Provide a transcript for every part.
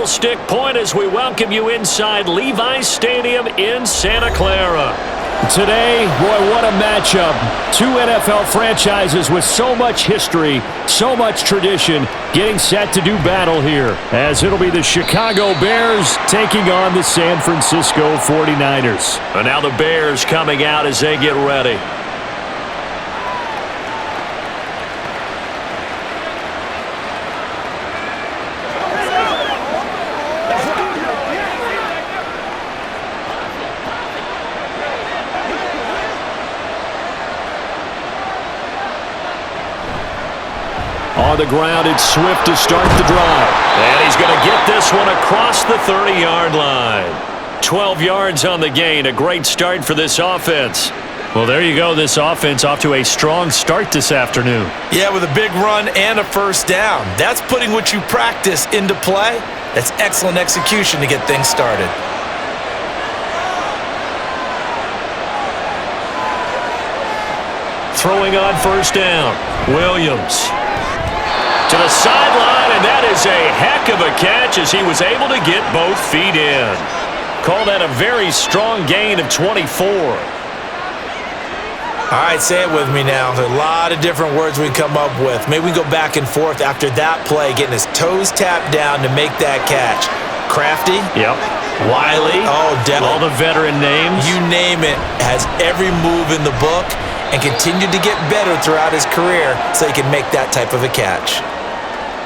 Candlestick Point as we welcome you inside Levi's Stadium in Santa Clara. Today, boy, what a matchup. Two NFL franchises with so much history, so much tradition, getting set to do battle here, as it'll be the Chicago Bears taking on the San Francisco 49ers. And now the Bears coming out as they get ready. On the ground, it's Swift to start the drive. And he's going to get this one across the 30-yard line. 12 yards on the gain. A great start for this offense. Well, there you go. This offense off to a strong start this afternoon. Yeah, with a big run and a first down. That's putting what you practice into play. That's excellent execution to get things started. Throwing on first down. Williams to the sideline, and that is a heck of a catch as he was able to get both feet in. Call that a very strong gain of 24. All right, say it with me now. There's a lot of different words we come up with. Maybe we go back and forth after that play, getting his toes tapped down to make that catch. Crafty. Yep. Wiley. Oh, definitely. All the veteran names. You name it. Has every move in the book and continued to get better throughout his career so he can make that type of a catch.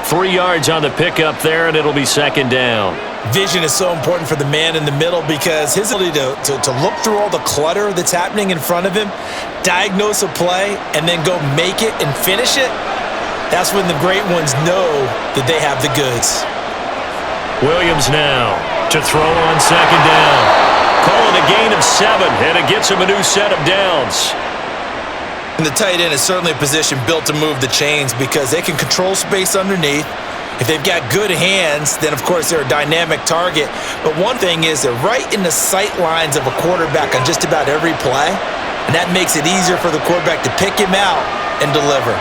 3 yards on the pickup there, and it'll be second down. Vision is so important for the man in the middle because his ability to look through all the clutter that's happening in front of him, diagnose a play, and then go make it and finish it, that's when the great ones know that they have the goods. Williams now to throw on second down. Calling a gain of 7, and it gets him a new set of downs. And the tight end is certainly a position built to move the chains because they can control space underneath. If they've got good hands, then of course they're a dynamic target. But one thing is they're right in the sight lines of a quarterback on just about every play. And that makes it easier for the quarterback to pick him out and deliver.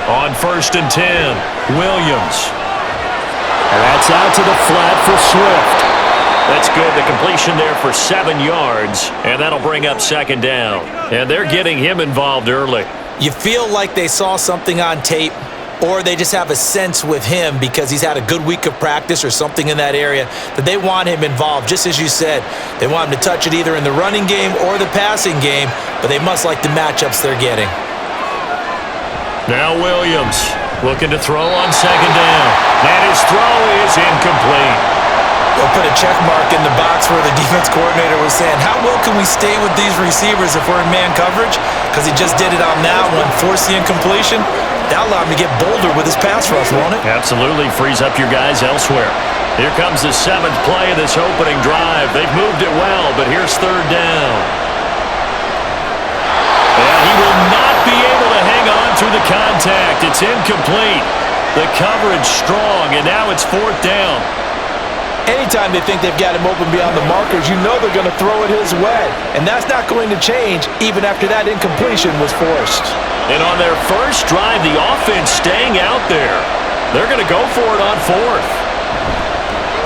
On first and 10, Williams. And that's out to the flat for Swift. That's good. The completion there for 7 yards, and that'll bring up second down. And they're getting him involved early. You feel like they saw something on tape, or they just have a sense with him because he's had a good week of practice or something in that area that they want him involved. Just as you said, they want him to touch it either in the running game or the passing game, but they must like the matchups they're getting. Now Williams looking to throw on second down. And his throw is incomplete. They'll put a check mark in the box where the defense coordinator was saying, how well can we stay with these receivers if we're in man coverage? Because he just did it on that one, forced the incompletion. That allowed him to get bolder with his pass rush, won't it? Absolutely. Frees up your guys elsewhere. Here comes the 7th play of this opening drive. They've moved it well, but here's third down. And he will not be able to hang on through the contact. It's incomplete. The coverage strong, and now it's fourth down. Anytime they think they've got him open beyond the markers, you know they're going to throw it his way. And that's not going to change even after that incompletion was forced. And on their first drive, the offense staying out there. They're going to go for it on fourth.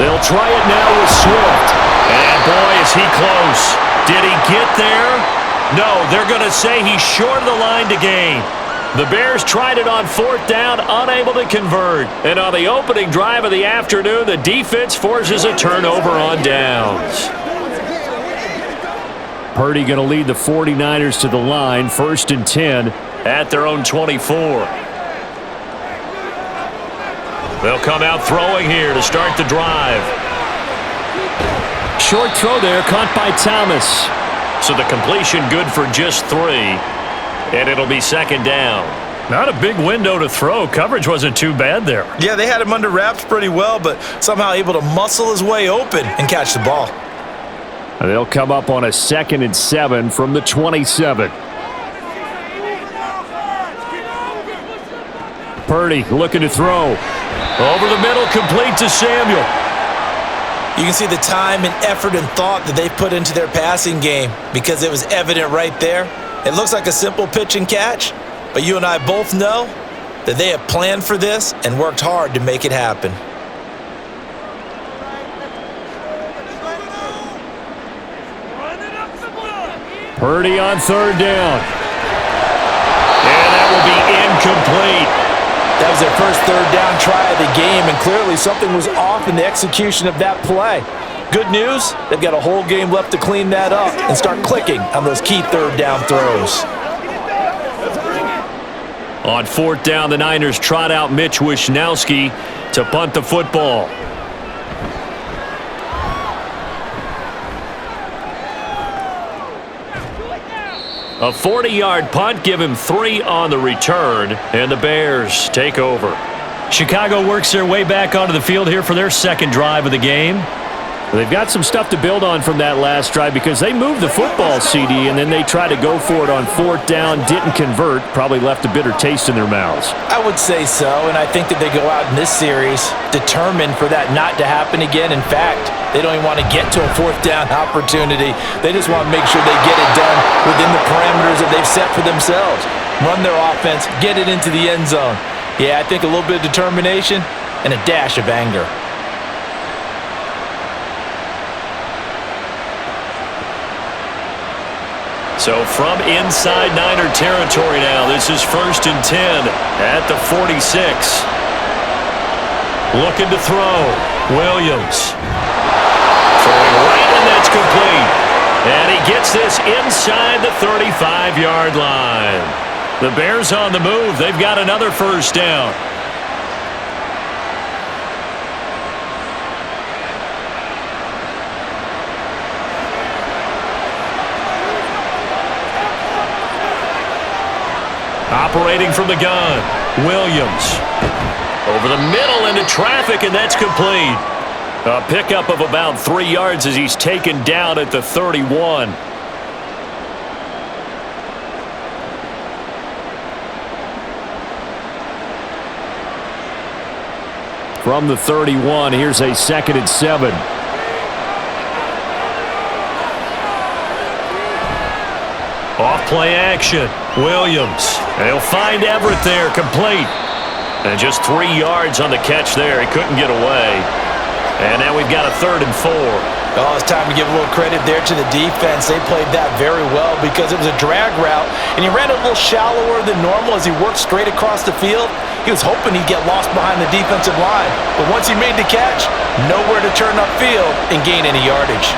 They'll try it now with Swift. And boy, is he close. Did he get there? No, they're going to say he's short of the line to gain. The Bears tried it on fourth down, unable to convert. And on the opening drive of the afternoon, the defense forces a turnover on downs. Purdy going to lead the 49ers to the line, first and 10. At their own 24. They'll come out throwing here to start the drive. Short throw there, caught by Thomas. So the completion good for just 3. And it'll be second down. Not a big window to throw. Coverage wasn't too bad there. Yeah, they had him under wraps pretty well, but somehow able to muscle his way open and catch the ball. They'll come up on a 2nd and 7 from the 27. Purdy looking to throw. Over the middle, complete to Samuel. You can see the time and effort and thought that they put into their passing game because it was evident right there. It looks like a simple pitch and catch, but you and I both know that they have planned for this and worked hard to make it happen. Purdy on third down. And that will be incomplete. That was their first third down try of the game, and clearly something was off in the execution of that play. Good news, they've got a whole game left to clean that up and start clicking on those key third down throws. On fourth down, the Niners trot out Mitch Wishnowski to punt the football. A 40-yard punt, give him 3 on the return, and the Bears take over. Chicago works their way back onto the field here for their second drive of the game. They've got some stuff to build on from that last drive because they moved the football, CD, and then they tried to go for it on fourth down, didn't convert, probably left a bitter taste in their mouths. I would say so, and I think that they go out in this series determined for that not to happen again. In fact, they don't even want to get to a fourth down opportunity. They just want to make sure they get it done within the parameters that they've set for themselves. Run their offense, get it into the end zone. Yeah, I think a little bit of determination and a dash of anger. So from inside Niner territory now, this is 1st and 10 at the 46. Looking to throw. Williams. Throwing right, and that's complete. And he gets this inside the 35-yard line. The Bears on the move. They've got another first down. Operating from the gun, Williams. Over the middle into traffic, and that's complete. A pickup of about 3 yards as he's taken down at the 31. From the 31, here's a 2nd and 7. Off play action. Williams. And he'll find Everett there, complete. And just 3 yards on the catch there. He couldn't get away. And now we've got a 3rd and 4. Oh, it's time to give a little credit there to the defense. They played that very well because it was a drag route, and he ran a little shallower than normal as he worked straight across the field. He was hoping he'd get lost behind the defensive line, but once he made the catch, nowhere to turn upfield and gain any yardage.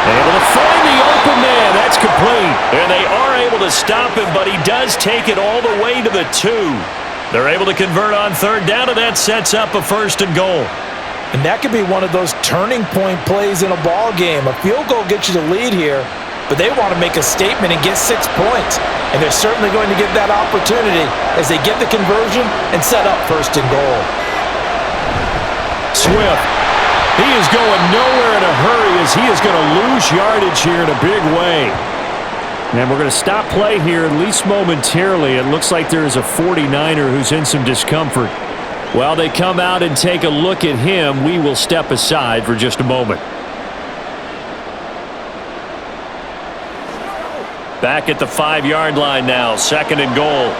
Able to find the open man. That's complete. And they are able to stop him, but he does take it all the way to the 2. They're able to convert on third down, and that sets up a 1st and goal. And that could be one of those turning point plays in a ball game. A field goal gets you the lead here, but they want to make a statement and get 6 points. And they're certainly going to get that opportunity as they get the conversion and set up 1st and goal. Swift. He is going nowhere in a hurry as he is going to lose yardage here in a big way. And we're going to stop play here, at least momentarily. It looks like there is a 49er who's in some discomfort. While they come out and take a look at him, we will step aside for just a moment. Back at the 5-yard line now, 2nd and goal.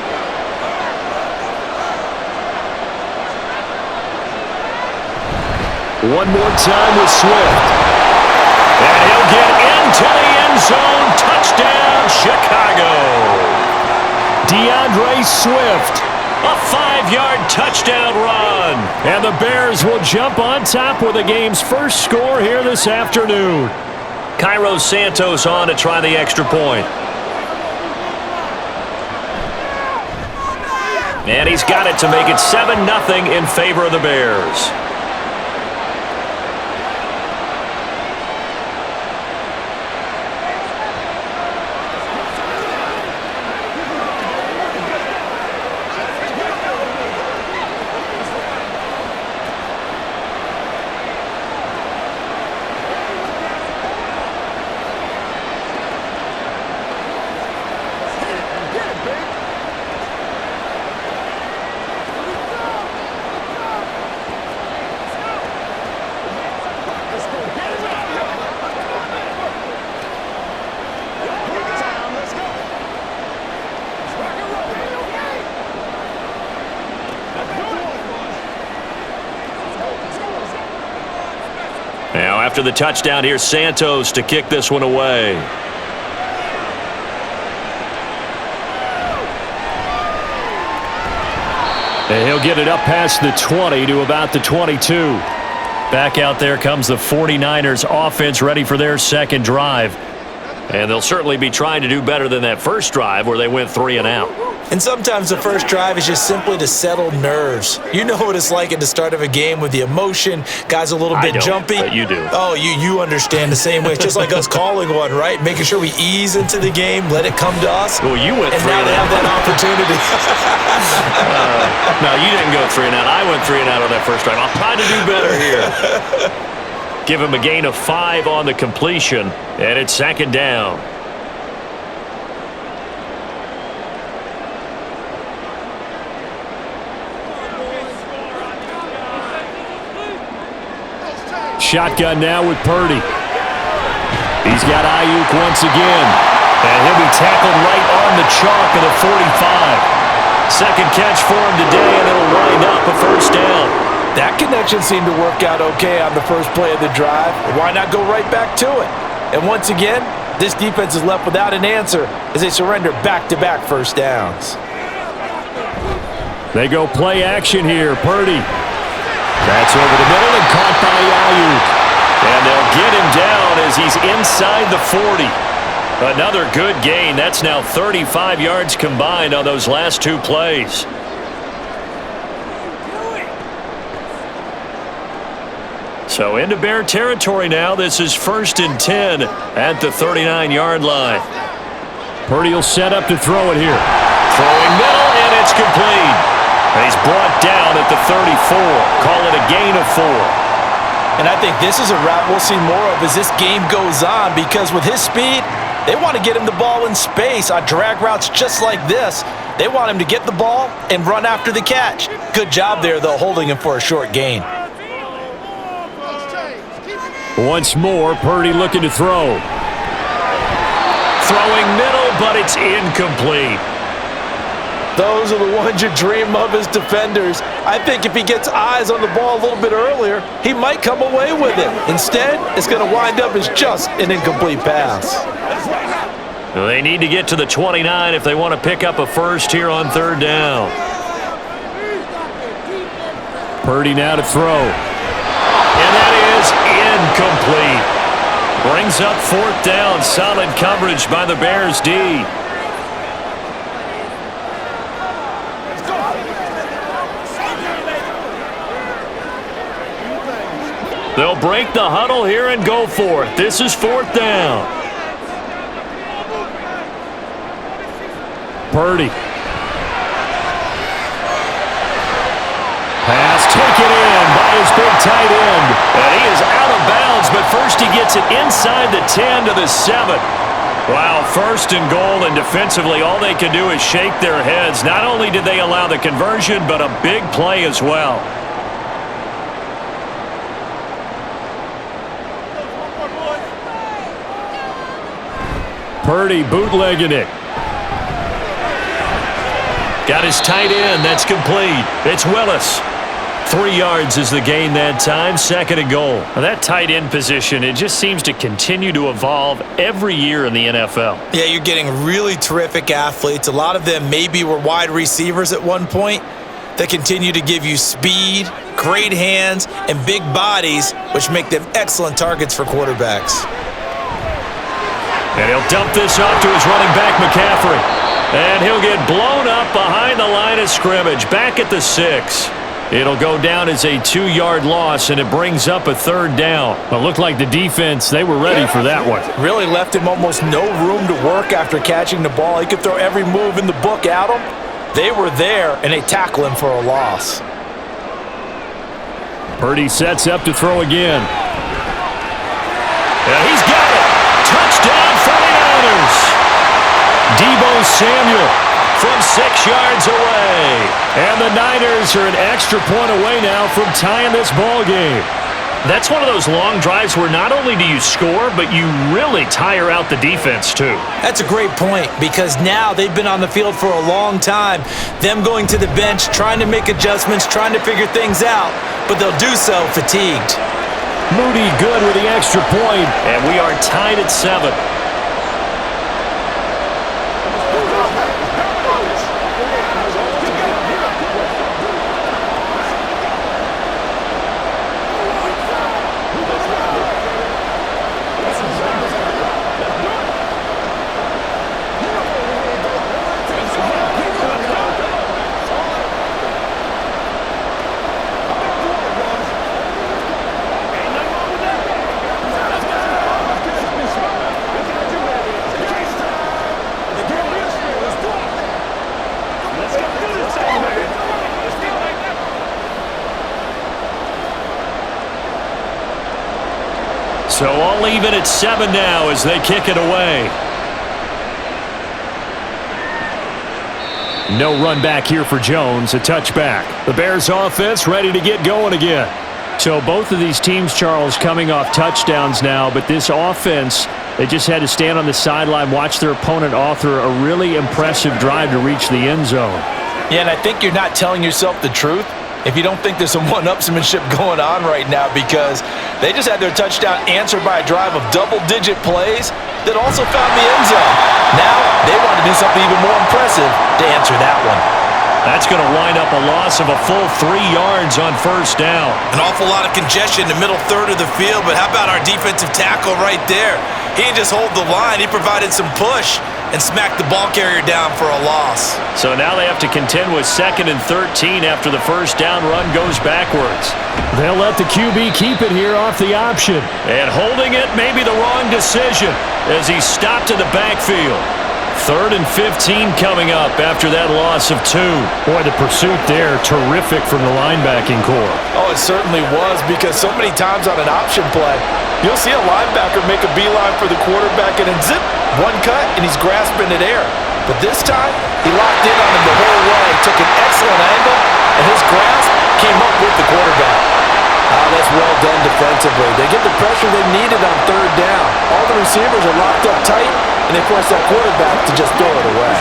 One more time with Swift. And he'll get into the end zone. Touchdown, Chicago. DeAndre Swift. A 5-yard touchdown run. And the Bears will jump on top with the game's first score here this afternoon. Cairo Santos on to try the extra point. And he's got it to make it 7-0 in favor of the Bears. Now after the touchdown, here's Santos to kick this one away. And he'll get it up past the 20 to about the 22. Back out there comes the 49ers offense ready for their second drive. And they'll certainly be trying to do better than that first drive where they went 3 and out. And sometimes the first drive is just simply to settle nerves. You know what it's like at the start of a game with the emotion. Guys a little bit jumpy. But you do. Oh, you understand the same way. It's just like us calling one, right? Making sure we ease into the game, let it come to us. Well, you went 3 and out. And now they have that opportunity. No, you didn't go 3 and out. I went 3 and out on that first drive. I'll try to do better here. Give him a gain of 5 on the completion, and it's second down. Shotgun now with Purdy. He's got Ayuk once again. And he'll be tackled right on the chalk of the 45. Second catch for him today, and it'll wind up a first down. That connection seemed to work out okay on the first play of the drive. Why not go right back to it? And once again, this defense is left without an answer as they surrender back-to-back first downs. They go play action here. Purdy. That's over the middle and caught by Ayuk. And they'll get him down as he's inside the 40. Another good gain. That's now 35 yards combined on those last 2 plays. So into Bear territory now. This is 1st and 10 at the 39-yard line. Purdy will set up to throw it here. Throwing middle, and it's complete. And he's brought down at the 34. Call it a gain of 4. And I think this is a route we'll see more of as this game goes on, because with his speed, they want to get him the ball in space on drag routes just like this. They want him to get the ball and run after the catch. Good job there, though, holding him for a short gain. Once more, Purdy looking to throw. Throwing middle, but it's incomplete. Those are the ones you dream of as defenders. I think if he gets eyes on the ball a little bit earlier, he might come away with it. Instead, it's going to wind up as just an incomplete pass. They need to get to the 29 if they want to pick up a first here on 3rd down. Purdy now to throw. And that is incomplete. Brings up 4th down. Solid coverage by the Bears D. They'll break the huddle here and go for it. This is 4th down. Purdy. Pass taken in by his big tight end. And he is out of bounds, but first he gets it inside the 10 to the 7. Wow, 1st and goal, and defensively all they can do is shake their heads. Not only did they allow the conversion, but a big play as well. Purdy bootlegging it. Got his tight end. That's complete. It's Willis. 3 yards is the gain that time. 2nd and goal. Now that tight end position, it just seems to continue to evolve every year in the NFL. Yeah, you're getting really terrific athletes. A lot of them maybe were wide receivers at one point. They continue to give you speed, great hands, and big bodies, which make them excellent targets for quarterbacks. And he'll dump this off to his running back, McCaffrey. And he'll get blown up behind the line of scrimmage, back at the 6. It'll go down as a 2-yard loss, and it brings up a 3rd down. It looked like the defense, they were ready for that one. Really left him almost no room to work after catching the ball. He could throw every move in the book at him. They were there, and they tackle him for a loss. Purdy sets up to throw again. And he's got it. Touchdown 49ers. Deebo Samuel from 6 yards away. And the Niners are an extra point away now from tying this ball game. That's one of those long drives where not only do you score, but you really tire out the defense too. That's a great point, because now they've been on the field for a long time. Them going to the bench, trying to make adjustments, trying to figure things out, but they'll do so fatigued. Moody good with the extra point. And we are tied at 7. So all even at 7 now as they kick it away. No run back here for Jones, a touchback. The Bears offense ready to get going again. So both of these teams, Charles, coming off touchdowns now, but this offense, they just had to stand on the sideline, watch their opponent author a really impressive drive to reach the end zone. Yeah, and I think you're not telling yourself the truth if you don't think there's some one-upsmanship going on right now, because they just had their touchdown answered by a drive of double-digit plays that also found the end zone. Now they want to do something even more impressive to answer that one. That's going to wind up a loss of a full 3 yards on first down. An awful lot of congestion in the middle third of the field, but how about our defensive tackle right there? He didn't just hold the line, he provided some push and smacked the ball carrier down for a loss. So now they have to contend with 2nd and 13 after the first down run goes backwards. They'll let the QB keep it here off the option. And holding it may be the wrong decision as he stopped in the backfield. 3rd and 15 coming up after that loss of 2. Boy, the pursuit there, terrific from the linebacking core. Oh, it certainly was, because so many times on an option play, you'll see a linebacker make a beeline for the quarterback and then zip, one cut, and he's grasping at air. But this time, he locked in on him the whole way, took an excellent angle, and his grasp came up with the quarterback. That's well done defensively. They get the pressure they needed on 3rd down. All the receivers are locked up tight, and they force that quarterback to just throw it away.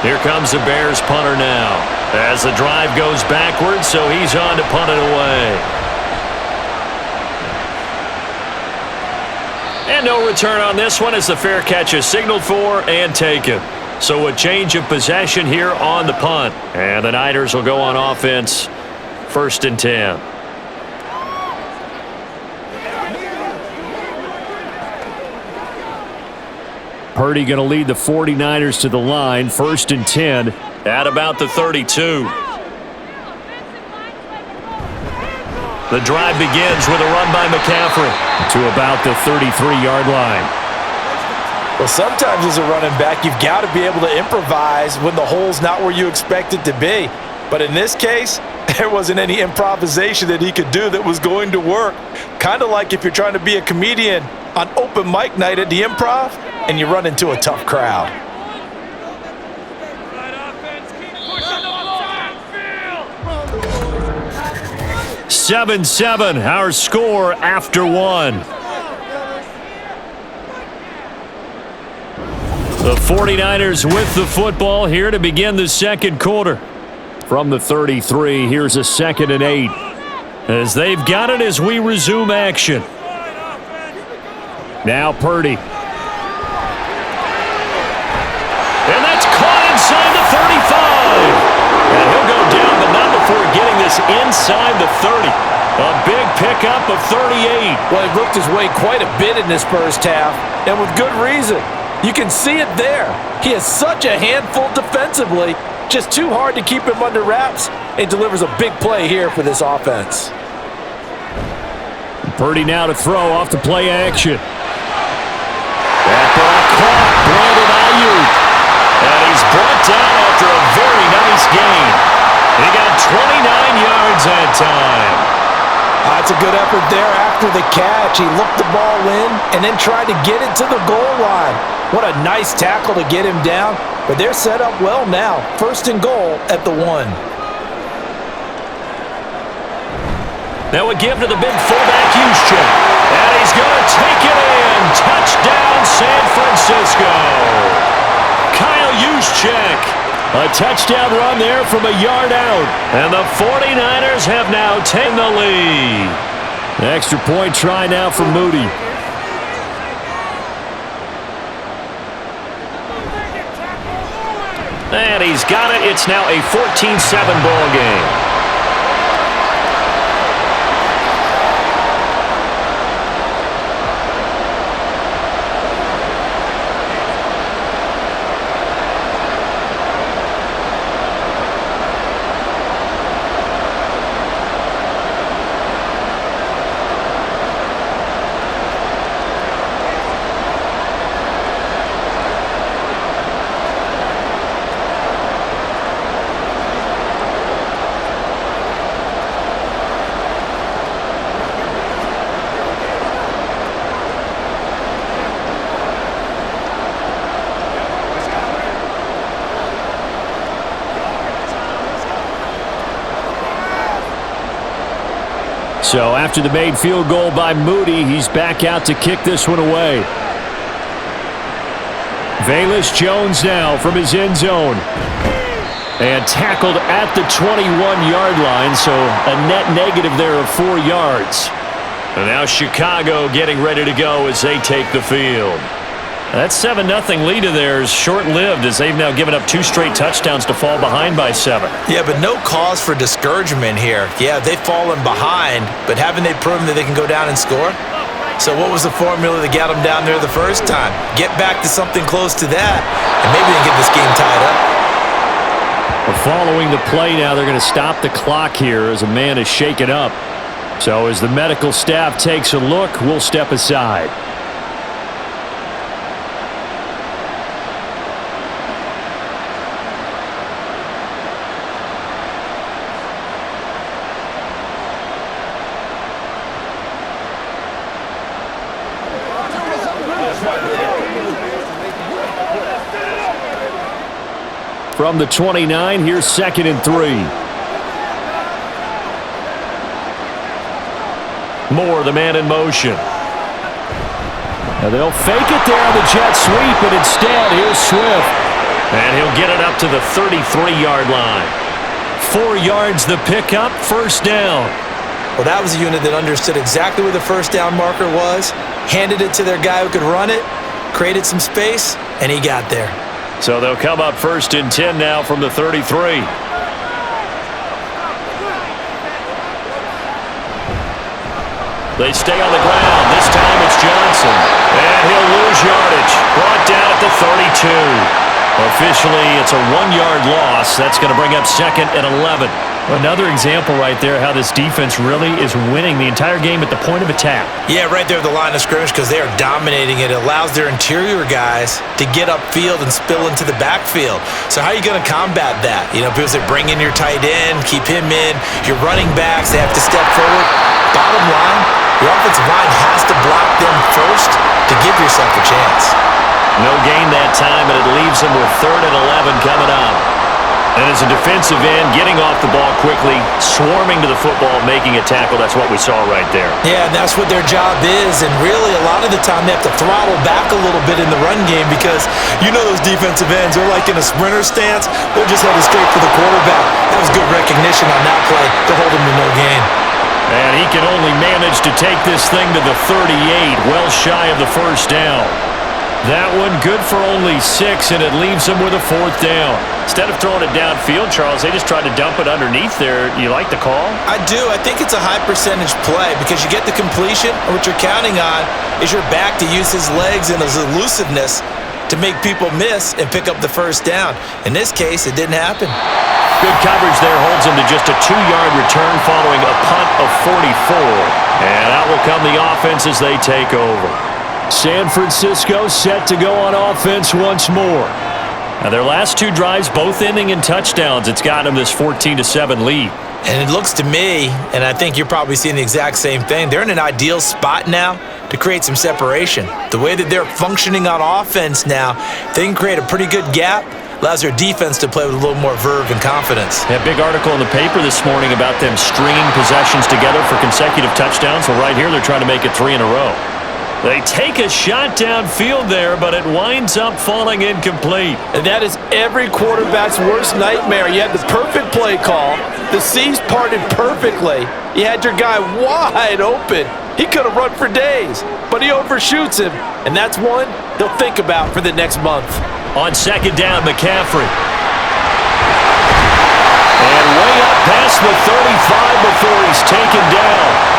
Here comes the Bears punter now as the drive goes backwards, so he's on to punt it away. And no return on this one as the fair catch is signaled for and taken. So a change of possession here on the punt. And the Niners will go on offense, 1st and 10. Purdy going to lead the 49ers to the line, 1st and 10. At about the 32. The drive begins with a run by McCaffrey to about the 33-yard line. Well, sometimes as a running back, you've got to be able to improvise when the hole's not where you expect it to be. But in this case, there wasn't any improvisation that he could do that was going to work. Kind of like if you're trying to be a comedian on open mic night at the Improv and you run into a tough crowd. 7-7, our score after 1. The 49ers with the football here to begin the 2nd quarter. From the 33, here's a 2nd and 8. As they've got it as we resume action. Now Purdy. And that's caught inside the 35. And he'll go down, but not before getting this inside the 30. A big pickup of 38. Well, he worked his way quite a bit in this first half, and with good reason. You can see it there. He is such a handful defensively, just too hard to keep him under wraps, and delivers a big play here for this offense. Purdy now to throw off the play action. That ball caught, Brandon Ayuk. And he's brought down after a very nice gain. He got 29 yards that time. That's a good effort there after the catch. He looked the ball in and then tried to get it to the goal line. What a nice tackle to get him down. But they're set up well now. 1st and goal at the 1. That would give to the big fullback Juszczyk. And he's going to take it in. Touchdown, San Francisco. Kyle Juszczyk A touchdown run there from a yard out. And the 49ers have now taken the lead. Extra point try now for Moody. And he's got it. It's now a 14-7 ball game. So after the made field goal by Moody, he's back out to kick this one away. Velus Jones now from his end zone. And tackled at the 21-yard line, so a net negative there of 4 yards. And now Chicago getting ready to go as they take the field. That 7-0 lead of theirs short-lived as they've now given up 2 straight touchdowns to fall behind by 7. Yeah, but no cause for discouragement here. Yeah, they've fallen behind, but haven't they proven that they can go down and score? So what was the formula that got them down there the first time? Get back to something close to that, and maybe they can get this game tied up. Well, following the play now, they're going to stop the clock here as a man is shaken up. So as the medical staff takes a look, we'll step aside. From the 29, here's 2nd and 3. Moore, the man in motion. Now they'll fake it there on the jet sweep, but instead, here's Swift. And he'll get it up to the 33-yard line. 4 yards the pickup, first down. Well, that was a unit that understood exactly where the first down marker was, handed it to their guy who could run it, created some space, and he got there. So they'll come up 1st and 10 now from the 33. They stay on the ground. This time it's Johnson. And he'll lose yardage. Brought down at the 32. Officially, it's a 1-yard loss. That's going to bring up 2nd and 11. Another example right there how this defense really is winning the entire game at the point of attack. Yeah, right there at the line of scrimmage because they are dominating it. It allows their interior guys to get upfield and spill into the backfield. So how are you going to combat that? You know, people say bring in your tight end, keep him in. Your running backs, they have to step forward. Bottom line, your offensive line has to block them first to give yourself a chance. No gain that time, and it leaves them with 3rd and 11 coming up. And as a defensive end, getting off the ball quickly, swarming to the football, making a tackle, that's what we saw right there. Yeah, and that's what their job is, and really a lot of the time they have to throttle back a little bit in the run game because you know those defensive ends, they're like in a sprinter stance, they're just headed straight for the quarterback. That was good recognition on that play to hold him to no gain. And he can only manage to take this thing to the 38, well shy of the first down. That one good for only 6, and it leaves them with a 4th down. Instead of throwing it downfield, Charles, they just tried to dump it underneath there. You like the call? I do. I think it's a high percentage play because you get the completion, and what you're counting on is your back to use his legs and his elusiveness to make people miss and pick up the first down. In this case, it didn't happen. Good coverage there holds him to just a 2-yard return following a punt of 44. And out will come the offense as they take over. San Francisco set to go on offense once more. Now their last 2 drives, both ending in touchdowns. It's got them this 14-7 lead. And it looks to me, and I think you're probably seeing the exact same thing, they're in an ideal spot now to create some separation. The way that they're functioning on offense now, they can create a pretty good gap, allows their defense to play with a little more verve and confidence. That big article in the paper this morning about them stringing possessions together for consecutive touchdowns. Well, right here they're trying to make it 3 in a row. They take a shot downfield there, but it winds up falling incomplete. And that is every quarterback's worst nightmare. You had the perfect play call. The seams parted perfectly. You had your guy wide open. He could have run for days, but he overshoots him. And that's one he'll think about for the next month. On second down, McCaffrey. And way up past the 35 before he's taken down.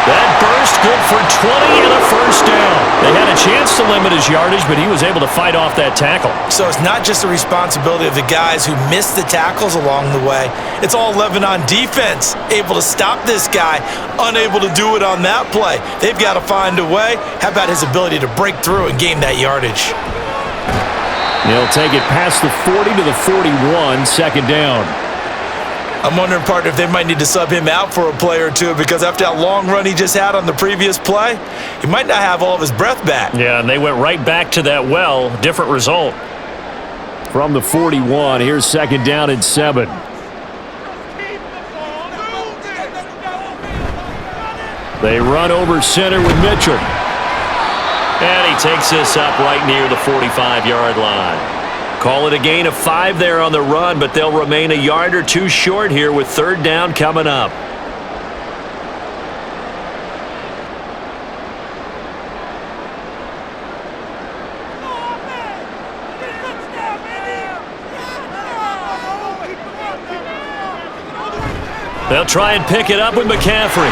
That burst good for 20 and a first down. They had a chance to limit his yardage, but he was able to fight off that tackle. So it's not just the responsibility of the guys who missed the tackles along the way. It's all 11 on defense, able to stop this guy, unable to do it on that play. They've got to find a way. How about his ability to break through and gain that yardage? They'll take it past the 40 to the 41, second down. I'm wondering, partner, if they might need to sub him out for a play or two, because after that long run he just had on the previous play, he might not have all of his breath back. Yeah, and they went right back to that well. Different result. From the 41, here's second down and 7. They run over center with Mitchell. And he takes this up right near the 45-yard line. Call it a gain of 5 there on the run, but they'll remain a yard or two short here with third down coming up. They'll try and pick it up with McCaffrey.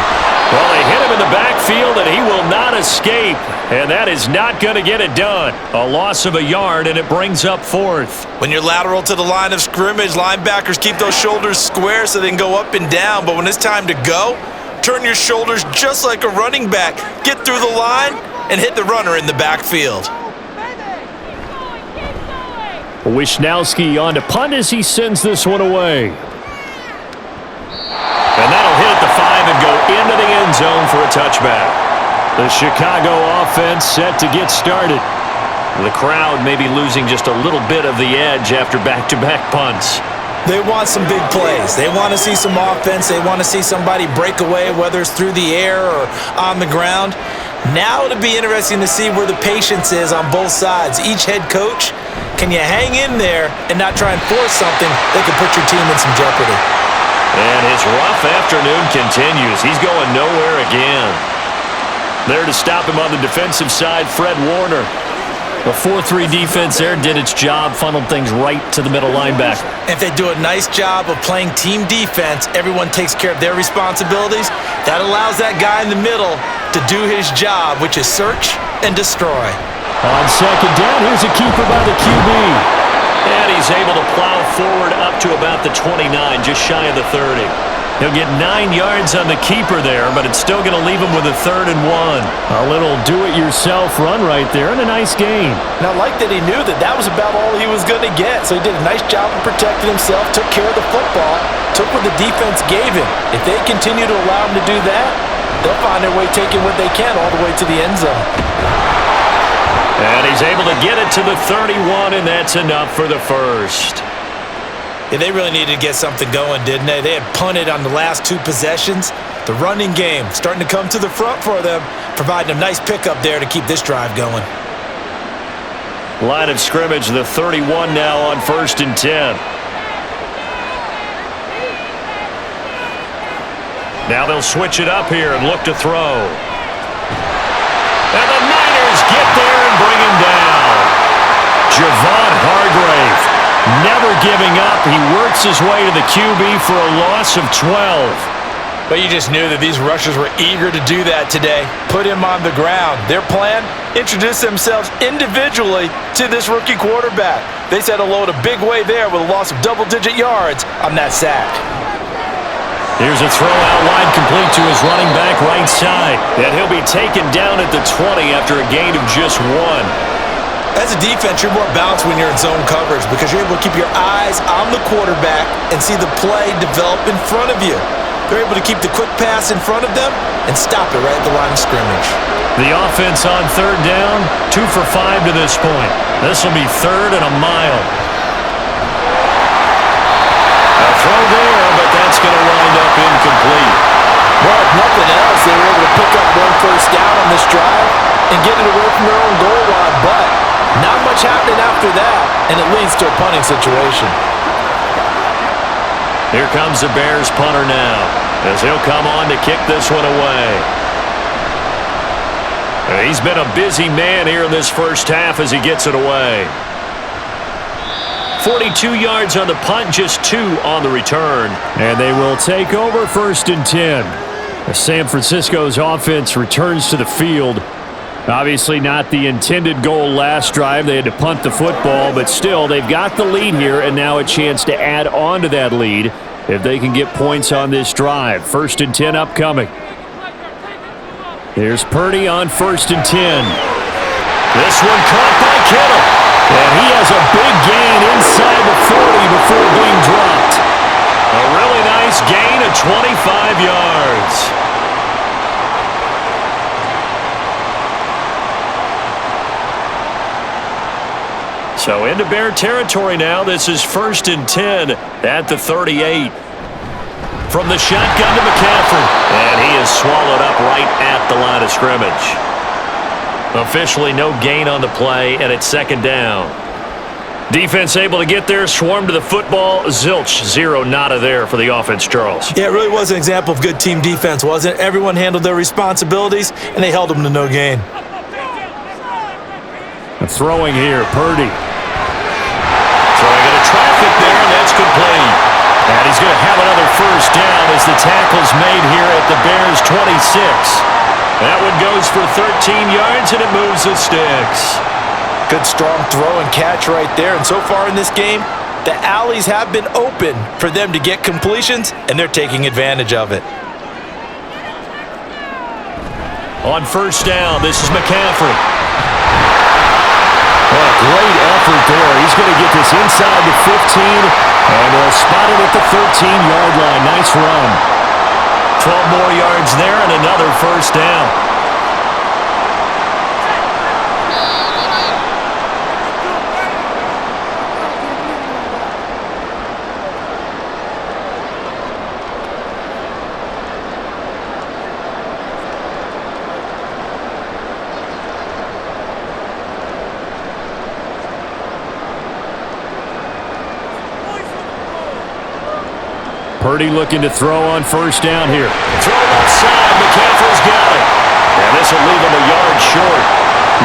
Well, they hit him in the backfield, and he will not escape. And that is not going to get it done. A loss of a yard, and it brings up fourth. When you're lateral to the line of scrimmage, linebackers keep those shoulders square so they can go up and down. But when it's time to go, turn your shoulders just like a running back. Get through the line and hit the runner in the backfield. Wishnowski on to punt as he sends this one away. And that'll hit the 5 and go into the end zone for a touchback. The Chicago offense set to get started. The crowd may be losing just a little bit of the edge after back-to-back punts. They want some big plays. They want to see some offense. They want to see somebody break away, whether it's through the air or on the ground. Now it'll be interesting to see where the patience is on both sides. Each head coach, can you hang in there and not try and force something that could put your team in some jeopardy? And his rough afternoon continues. He's going nowhere again. There to stop him on the defensive side, Fred Warner. The 4-3 defense there did its job, funneled things right to the middle linebacker. If they do a nice job of playing team defense, everyone takes care of their responsibilities. That allows that guy in the middle to do his job, which is search and destroy. On second down, here's a keeper by the QB. And he's able to plow forward up to about the 29, just shy of the 30. He'll get 9 yards on the keeper there, but it's still going to leave him with a 3rd and 1. A little do-it-yourself run right there and a nice gain. Now, I like that he knew that that was about all he was going to get, so he did a nice job of protecting himself, took care of the football, took what the defense gave him. If they continue to allow him to do that, they'll find their way taking what they can all the way to the end zone. And he's able to get it to the 31, and that's enough for the first. Yeah, they really needed to get something going, didn't they? They had punted on the last 2 possessions. The running game starting to come to the front for them, providing a nice pickup there to keep this drive going. Line of scrimmage, the 31 now on 1st and 10. Now they'll switch it up here and look to throw. And the Niners get there and bring him down. Javon Hargrave, never giving up. He works his way to the QB for a loss of 12. But you just knew that these rushers were eager to do that today. Put him on the ground. Their plan, introduce themselves individually to this rookie quarterback. They said hello to big way there with a loss of double-digit yards on that sack. Here's a throw out wide complete to his running back right side. And he'll be taken down at the 20 after a gain of just 1. As a defense, you're more balanced when you're in zone coverage because you're able to keep your eyes on the quarterback and see the play develop in front of you. They're able to keep the quick pass in front of them and stop it right at the line of scrimmage. The offense on 3rd down, 2 for 5 to this point. This will be 3rd and a mile. A throw there, but that's going to wind up incomplete. Well, if nothing else, they were able to pick up 1 first down on this drive. and get it away from their own goal line, but not much happening after that, and it leads to a punting situation. Here comes the Bears punter now, as he'll come on to kick this one away. He's been a busy man here in this first half as he gets it away. 42 yards on the punt, just 2 on the return. And they will take over 1st and 10. San Francisco's offense returns to the field. Obviously not the intended goal last drive. They had to punt the football, but still they've got the lead here and now a chance to add on to that lead if they can get points on this drive. 1st and 10 upcoming. Here's Purdy on 1st and 10. This one caught by Kittle. And he has a big gain inside the 40 before being dropped. A really nice gain of 25 yards. So into Bear territory now. This is 1st and 10 at the 38. From the shotgun to McCaffrey. And he is swallowed up right at the line of scrimmage. Officially no gain on the play, and it's 2nd down. Defense able to get there, swarm to the football. Zilch, 0 nada there for the offense, Charles. Yeah, it really was an example of good team defense, wasn't it? Everyone handled their responsibilities, and they held them to no gain. Throwing here, Purdy. Throwing into traffic there, and that's complete. And he's going to have another 1st down as the tackle's made here at the Bears' 26. That one goes for 13 yards, and it moves the sticks. Good strong throw and catch right there. And so far in this game, the alleys have been open for them to get completions, and they're taking advantage of it. On 1st down, this is McCaffrey. Oh, great effort there. He's going to get this inside the 15, and they'll spot it at the 13-yard line. Nice run. 12 more yards there and another 1st down. Purdy looking to throw on 1st down here. Throw left side. McCaffrey's got it. And this will leave him a yard short.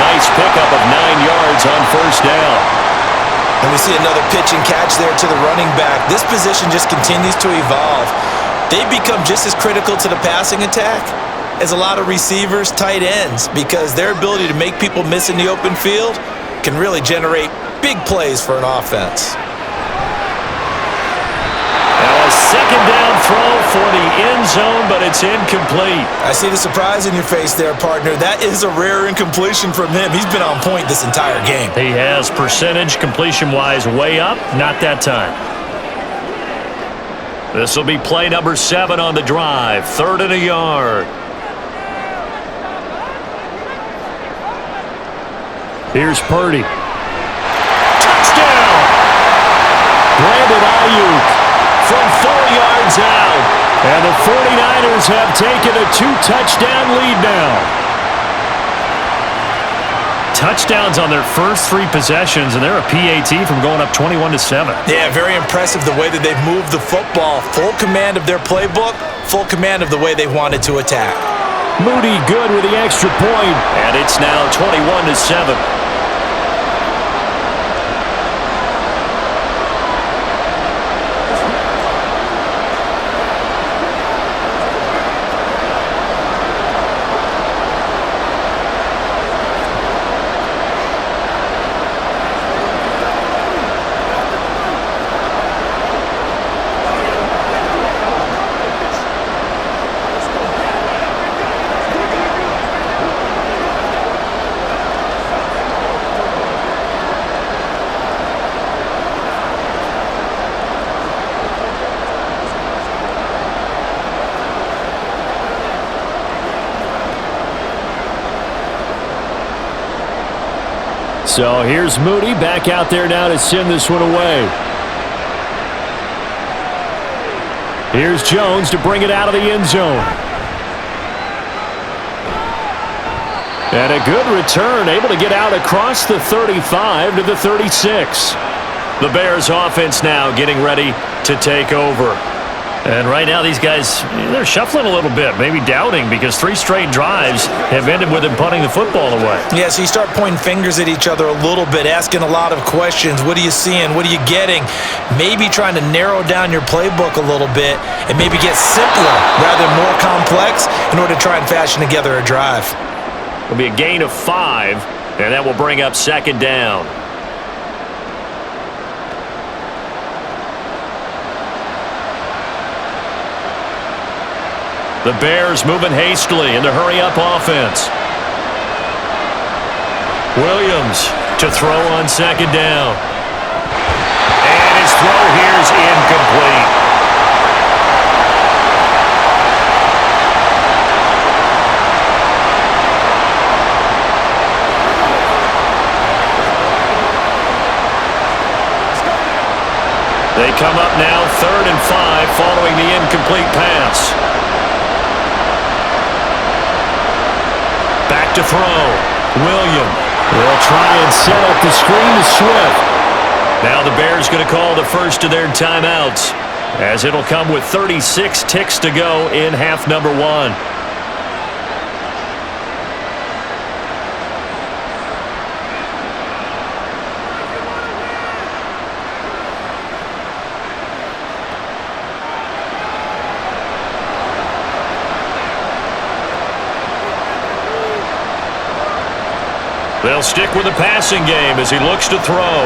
Nice pickup of 9 yards on 1st down. And we see another pitch and catch there to the running back. This position just continues to evolve. They become just as critical to the passing attack as a lot of receivers, tight ends, because their ability to make people miss in the open field can really generate big plays for an offense. Now a 2nd down throw for the end zone, but it's incomplete. I see the surprise in your face there, partner. That is a rare incompletion from him. He's been on point this entire game. He has percentage completion-wise way up, not that time. This will be play number 7 on the drive. 3rd and a yard. Here's Purdy. Touchdown! Brandon Ayuk From 4 yards out. And the 49ers have taken a 2-touchdown lead now. Touchdowns on their first 3 possessions, and they're a PAT from going up 21-7. Yeah, very impressive the way that they've moved the football. Full command of their playbook, full command of the way they wanted to attack. Moody good with the extra point. And it's now 21-7. So here's Moody back out there now to send this one away. Here's Jones to bring it out of the end zone. And a good return, able to get out across the 35 to the 36. The Bears offense now getting ready to take over. And right now these guys, they're shuffling a little bit, maybe doubting, because 3 straight drives have ended with them punting the football away. Yeah, so you start pointing fingers at each other a little bit, asking a lot of questions. What are you seeing? What are you getting? Maybe trying to narrow down your playbook a little bit and maybe get simpler rather than more complex in order to try and fashion together a drive. It'll be a gain of 5, and that will bring up second down. The Bears moving hastily in the hurry-up offense. Williams to throw on second down. And his throw here is incomplete. They come up now 3rd and 5 following the incomplete pass. Back to throw. William will try and set up the screen to Swift. Now the Bears going to call the first of their timeouts, as it'll come with 36 ticks to go in half number 1. They'll stick with the passing game as he looks to throw.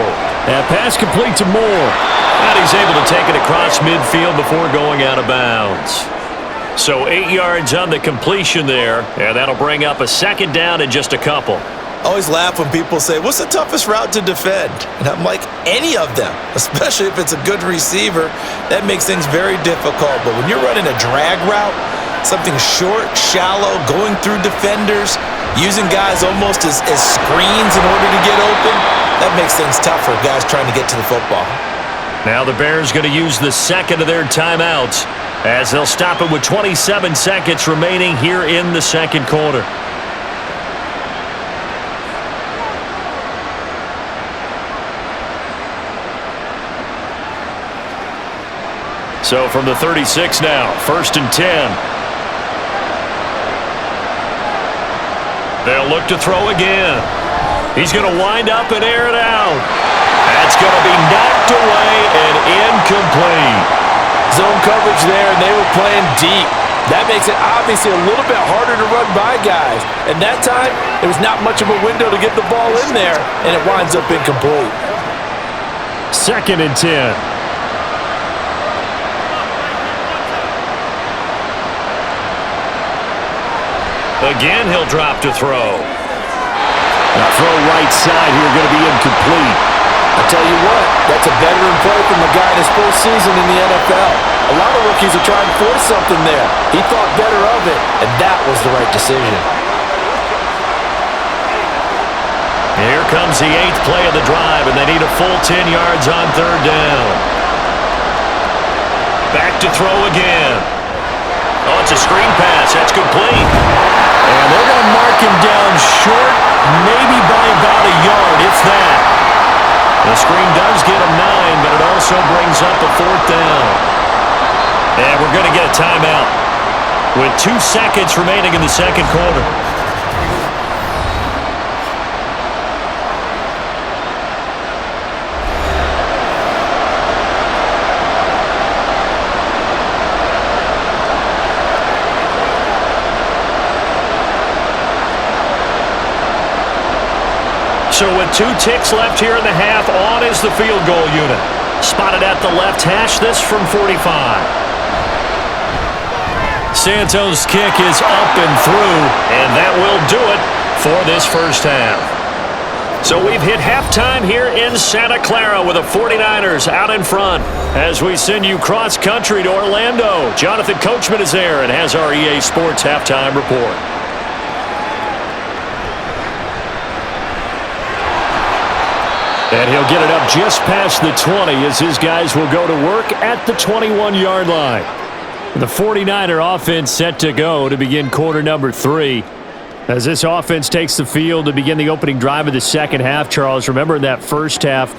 That pass complete to Moore. And he's able to take it across midfield before going out of bounds. So 8 yards on the completion there, and that'll bring up a second down in just a couple. I always laugh when people say, what's the toughest route to defend? And I'm like, any of them, especially if it's a good receiver. That makes things very difficult. But when you're running a drag route, something short, shallow, going through defenders, using guys almost as screens in order to get open, that makes things tough for guys trying to get to the football. Now the Bears going to use the second of their timeouts as they'll stop it with 27 seconds remaining here in the second quarter. So from the 36 now, 1st and 10. They'll look to throw again. He's going to wind up and air it out. That's going to be knocked away and incomplete. Zone coverage there, and they were playing deep. That makes it obviously a little bit harder to run by guys. And that time, there was not much of a window to get the ball in there, and it winds up incomplete. 2nd and 10. Again, he'll drop to throw. The throw right side here going to be incomplete. I tell you what, that's a veteran play from a guy in his first season in the NFL. A lot of rookies are trying to force something there. He thought better of it, and that was the right decision. Here comes the 8th play of the drive, and they need a full 10 yards on 3rd down. Back to throw again. Oh, it's a screen pass. That's complete. And they're going to mark him down short, maybe by about a yard, if that. The screen does get him 9, but it also brings up a 4th down. And we're going to get a timeout with 2 seconds remaining in the second quarter. So with 2 ticks left here in the half, on is the field goal unit. Spotted at the left hash, this from 45. Santos' kick is up and through, and that will do it for this first half. So we've hit halftime here in Santa Clara with the 49ers out in front. As we send you cross-country to Orlando, Jonathan Coachman is there and has our EA Sports halftime report. And he'll get it up just past the 20 as his guys will go to work at the 21-yard line. The 49er offense set to go to begin quarter number 3. As this offense takes the field to begin the opening drive of the second half, Charles, remember in that first half,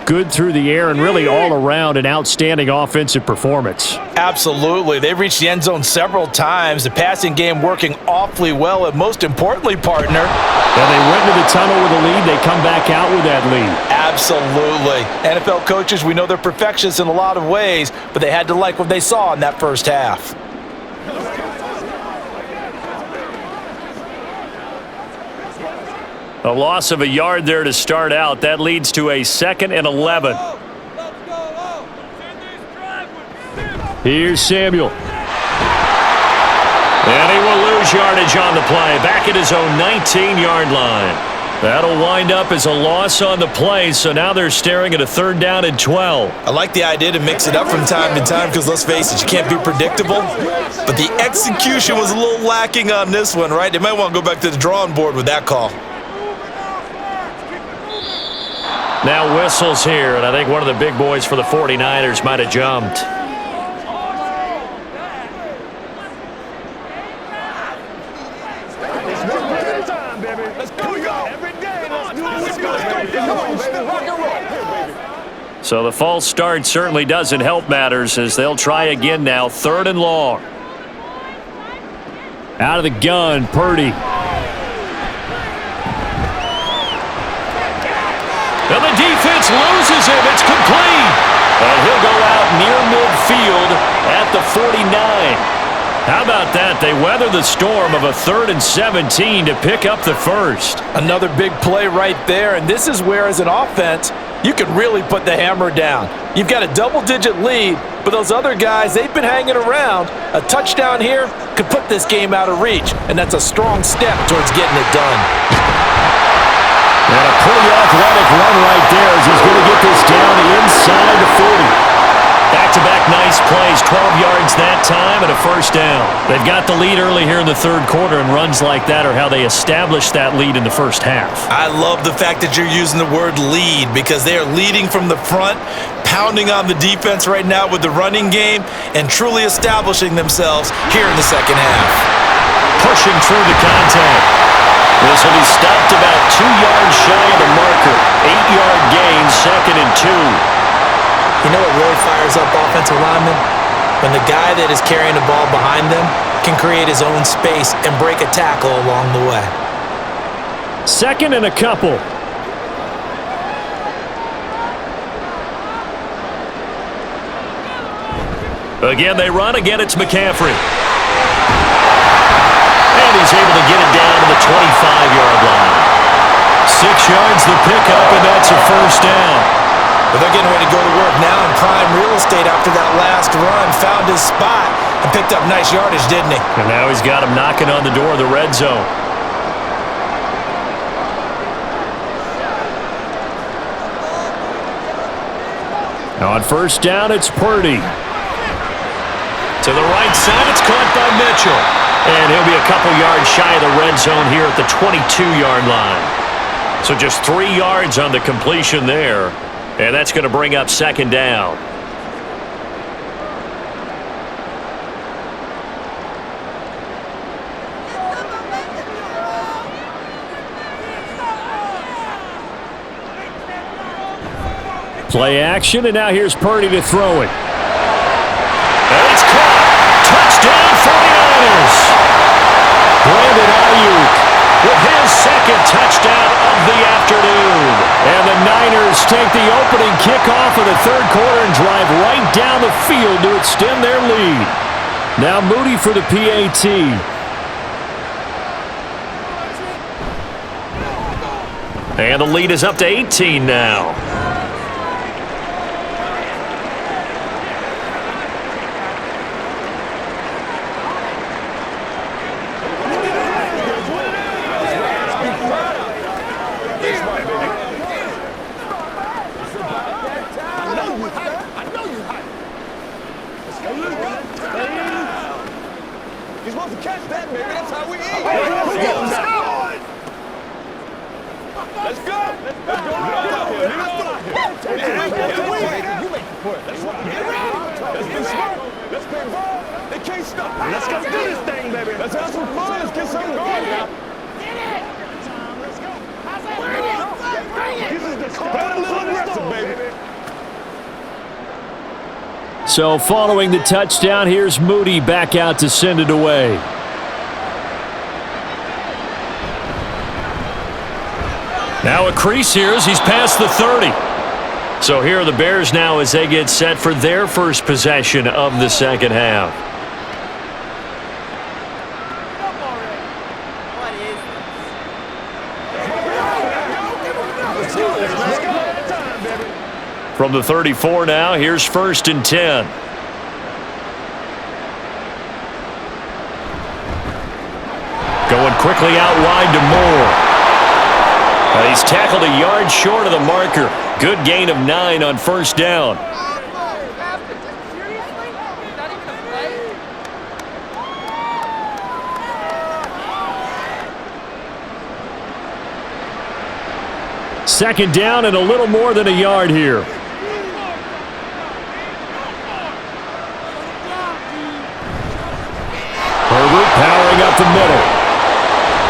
good through the air and really all around an outstanding offensive performance. Absolutely. They've reached the end zone several times. The passing game working awfully well, and most importantly, partner. And they went into the tunnel with a lead. They come back out with that lead. Absolutely. NFL coaches, we know they're perfectionists in a lot of ways, but they had to like what they saw in that first half. A loss of a yard there to start out. That leads to a 2nd and 11. Here's Samuel. And he will lose yardage on the play. Back at his own 19-yard line. That'll wind up as a loss on the play, so now they're staring at a 3rd down and 12. I like the idea to mix it up from time to time because, let's face it, you can't be predictable. But the execution was a little lacking on this one, right? They might want to go back to the drawing board with that call. Now whistles here, and I think one of the big boys for the 49ers might have jumped. So the false start certainly doesn't help matters as they'll try again now, 3rd and long. Out of the gun, Purdy. And the defense loses him. It's complete. And he'll go out near midfield at the 49. How about that? They weather the storm of a 3rd and 17 to pick up the first. Another big play right there, and this is where, as an offense, you can really put the hammer down. You've got a double-digit lead, but those other guys, they've been hanging around. A touchdown here could put this game out of reach, and that's a strong step towards getting it done. And a pretty athletic run right there as he's going to get this down inside the 40. Back-to-back nice plays, 12 yards that time and a first down. They've got the lead early here in the 3rd quarter, and runs like that are how they established that lead in the first half. I love the fact that you're using the word lead because they are leading from the front, pounding on the defense right now with the running game, and truly establishing themselves here in the second half. Pushing through the contact. This will be stopped about 2 yards shy of the marker. 8-yard gain, 2nd and 2. You know what really fires up offensive linemen? When the guy that is carrying the ball behind them can create his own space and break a tackle along the way. 2nd and a couple. Again, they run. Again, it's McCaffrey. And he's able to get it down to the 25-yard line. 6 yards the pickup, and that's a first down. But they're getting ready to go to work now in prime real estate after that last run. Found his spot and picked up nice yardage, didn't he? And now he's got him knocking on the door of the red zone. Now on first down, it's Purdy. To the right side, it's caught by Mitchell. And he'll be a couple yards shy of the red zone here at the 22-yard line. So just 3 yards on the completion there. And that's going to bring up 2nd down. Play action, and now here's Purdy to throw it. And it's caught. Touchdown 49ers. Brandon Ayuk with his 2nd touchdown of the afternoon. And the Niners take the opening kickoff of the 3rd quarter and drive right down the field to extend their lead. Now Moody for the PAT. And the lead is up to 18 now. So following the touchdown, here's Moody back out to send it away. Now a crease here as he's past the 30. So here are the Bears now as they get set for their first possession of the second half. From the 34 now, here's 1st and 10. Going quickly out wide to Moore. He's tackled a yard short of the marker. Good gain of 9 on 1st down. Second down and a little more than a yard here. Herbert powering up the middle.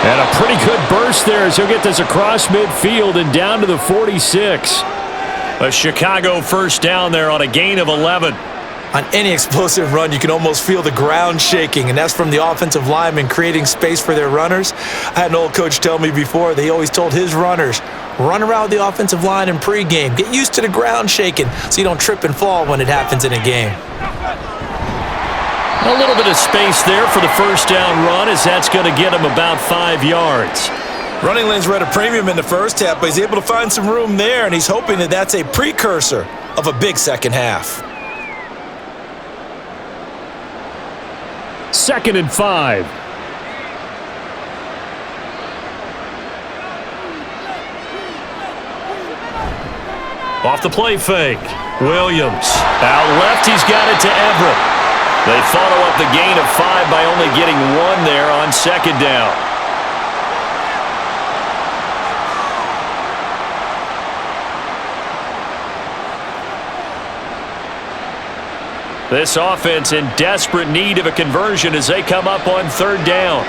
And a pretty good burst there as he'll get this across midfield and down to the 46. A Chicago 1st down there on a gain of 11. On any explosive run, you can almost feel the ground shaking, and that's from the offensive linemen creating space for their runners. I had an old coach tell me before, they always told his runners, run around the offensive line in pregame. Get used to the ground shaking so you don't trip and fall when it happens in a game. A little bit of space there for the 1st down run as that's going to get him about 5 yards. Running lanes were at a premium in the first half, but he's able to find some room there, and he's hoping that that's a precursor of a big second half. 2nd and 5. Off the play fake. Williams. Out left, he's got it to Everett. They follow up the gain of 5 by only getting 1 there on 2nd down. This offense in desperate need of a conversion as they come up on 3rd down.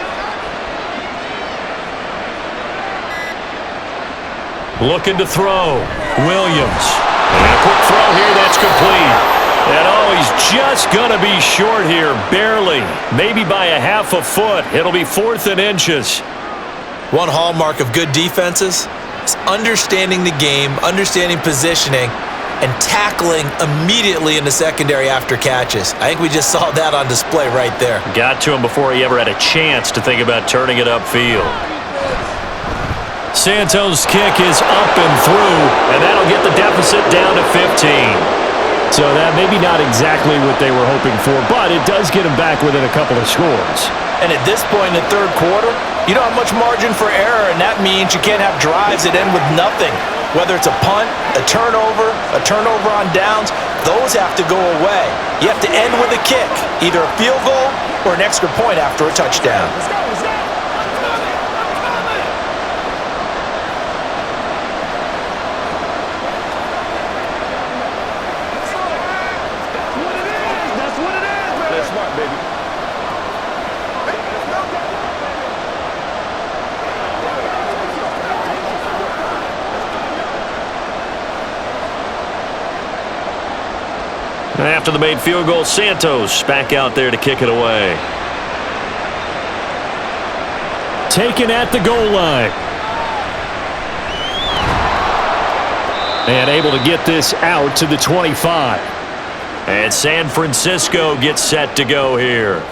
Looking to throw. Williams. And a quick throw here that's complete. And oh, he's just going to be short here, barely. Maybe by a half a foot. It'll be 4th and inches. One hallmark of good defenses is understanding the game, understanding positioning, and tackling immediately in the secondary after catches. I think we just saw that on display right there. Got to him before he ever had a chance to think about turning it upfield. Santos' kick is up and through, and that'll get the deficit down to 15. So that maybe not exactly what they were hoping for, but it does get them back within a couple of scores. And at this point in the 3rd quarter, you don't have much margin for error, and that means you can't have drives that end with nothing. Whether it's a punt, a turnover on downs, those have to go away. You have to end with a kick, either a field goal or an extra point after a touchdown. After the made field goal, Santos back out there to kick it away. Taken at the goal line. And able to get this out to the 25. And San Francisco gets set to go here.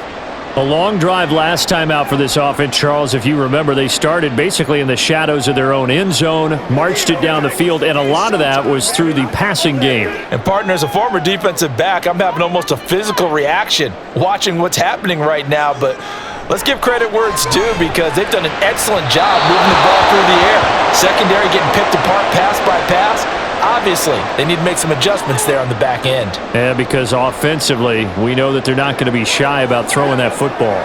A long drive last time out for this offense, Charles. If you remember, they started basically in the shadows of their own end zone, marched it down the field, and a lot of that was through the passing game. And partner, as a former defensive back, I'm having almost a physical reaction watching what's happening right now. But let's give credit where it's due because they've done an excellent job moving the ball through the air. Secondary getting picked apart pass by pass. Obviously, they need to make some adjustments there on the back end. Yeah, because offensively, we know that they're not going to be shy about throwing that football.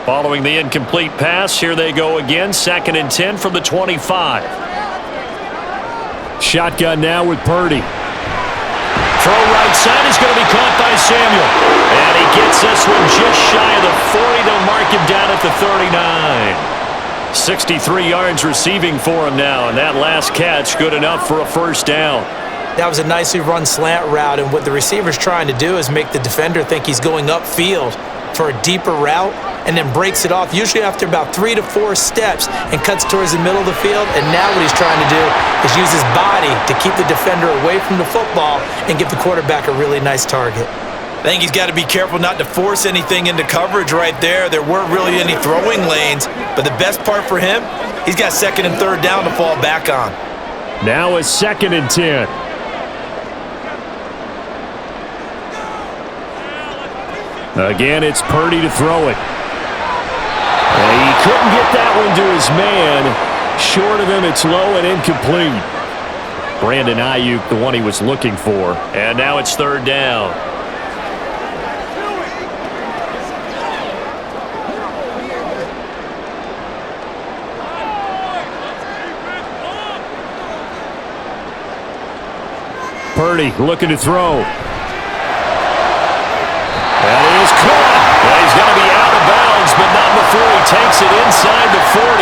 Following the incomplete pass, here they go again. 2nd and 10 from the 25. Shotgun now with Purdy. Throw right side is going to be caught by Samuel. And he gets Gets this one just shy of the 40. They'll mark him down at the 39. 63 yards receiving for him now, and that last catch good enough for a first down. That was a nicely run slant route, and what the receiver's trying to do is make the defender think he's going upfield for a deeper route, and then breaks it off, usually after about 3 to 4 steps, and cuts towards the middle of the field. And now what he's trying to do is use his body to keep the defender away from the football and give the quarterback a really nice target. I think he's got to be careful not to force anything into coverage right there. There weren't really any throwing lanes, but the best part for him, he's got second and third down to fall back on. Now it's 2nd and 10. Again, it's Purdy to throw it. He couldn't get that one to his man. Short of him, it's low and incomplete. Brandon Ayuk, the one he was looking for. And now it's third down. Purdy looking to throw. That is caught. Well, he's going to be out of bounds, but not before he takes it inside the 40.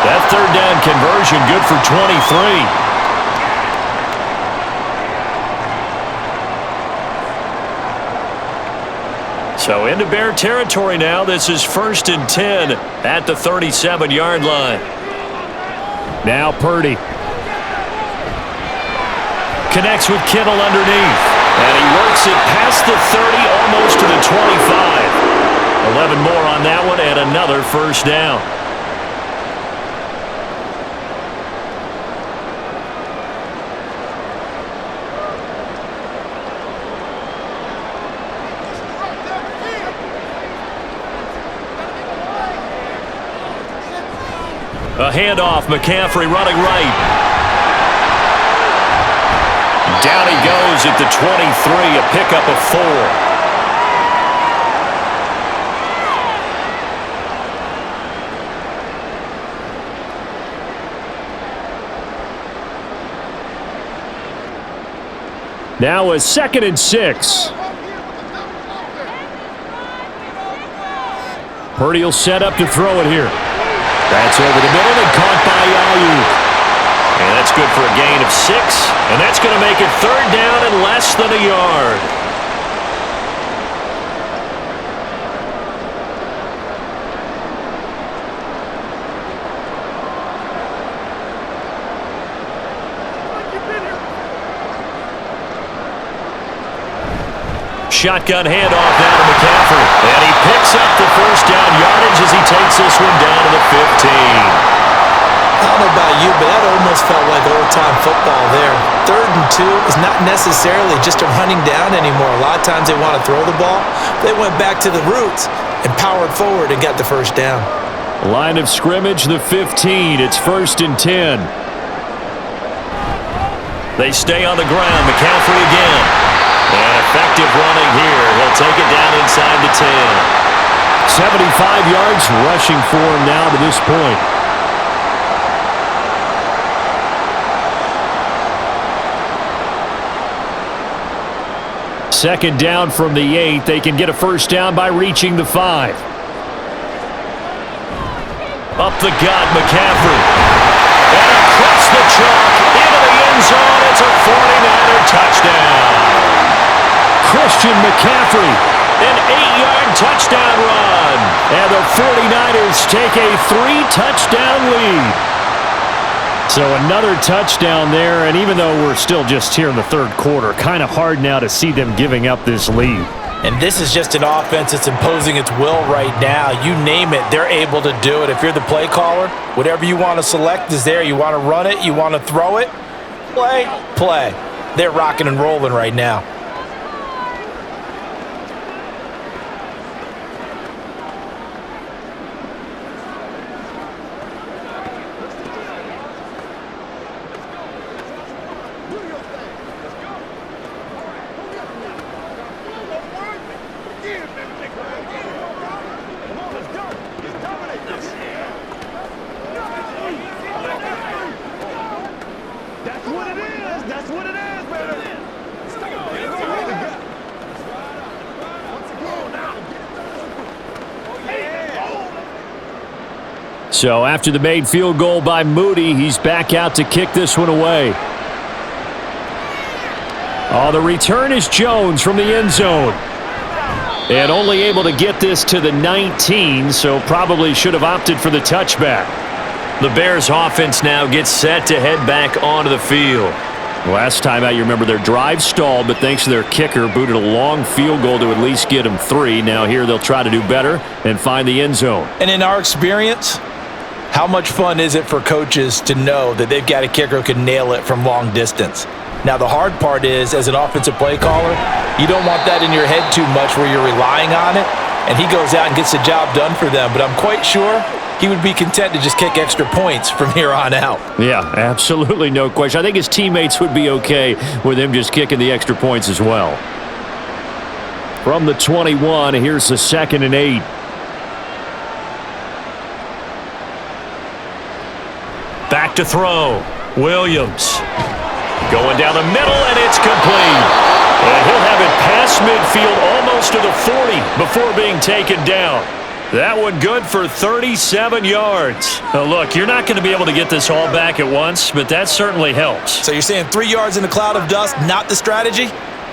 That third down conversion good for 23. So into Bear territory now. This is 1st and 10 at the 37-yard line. Now Purdy. Connects with Kittle underneath. And he works it past the 30, almost to the 25. 11 more on that one, and another first down. A handoff, McCaffrey running right. Down he goes at the 23, a pickup of 4. Now a 2nd and 6. Purdy will set up to throw it here. That's over the middle and caught by Ayuk. And that's good for a gain of 6. And that's going to make it third down and less than a yard. Shotgun handoff now to McCaffrey. And he picks up the first down yardage as he takes this one down to the 15. I don't know about you, but that almost felt like old-time football there. 3rd and 2 is not necessarily just a running down anymore. A lot of times they want to throw the ball. They went back to the roots and powered forward and got the first down. Line of scrimmage, the 15. It's 1st and 10. They stay on the ground. McCaffrey again. And effective running here. He'll take it down inside the 10. 75 yards rushing for him now to this point. Second down from the 8. They can get a first down by reaching the 5. Up the gut, McCaffrey. And across the chalk into the end zone. It's a 49er touchdown. Christian McCaffrey. An 8-yard touchdown run. And the 49ers take a 3-touchdown lead. So another touchdown there, and even though we're still just here in the 3rd quarter, kind of hard now to see them giving up this lead. And this is just an offense that's imposing its will right now. You name it, they're able to do it. If you're the play caller, whatever you want to select is there. You want to run it, you want to throw it, play. They're rocking and rolling right now. So after the made field goal by Moody, he's back out to kick this one away. Oh, the return is Jones from the end zone. And only able to get this to the 19, so probably should have opted for the touchback. The Bears offense now gets set to head back onto the field. Last time out, you remember their drive stalled, but thanks to their kicker, booted a long field goal to at least get them 3. Now here they'll try to do better and find the end zone. And in our experience, how much fun is it for coaches to know that they've got a kicker who can nail it from long distance? Now, the hard part is, as an offensive play caller, you don't want that in your head too much where you're relying on it, and he goes out and gets the job done for them. But I'm quite sure he would be content to just kick extra points from here on out. Yeah, absolutely no question. I think his teammates would be okay with him just kicking the extra points as well. From the 21, here's the 2nd and 8. Back to throw. Williams. Going down the middle, and it's complete. And he'll have it past midfield almost to the 40 before being taken down. That one good for 37 yards. Now look, you're not going to be able to get this all back at once, but that certainly helps. So you're saying 3 yards in a cloud of dust, not the strategy?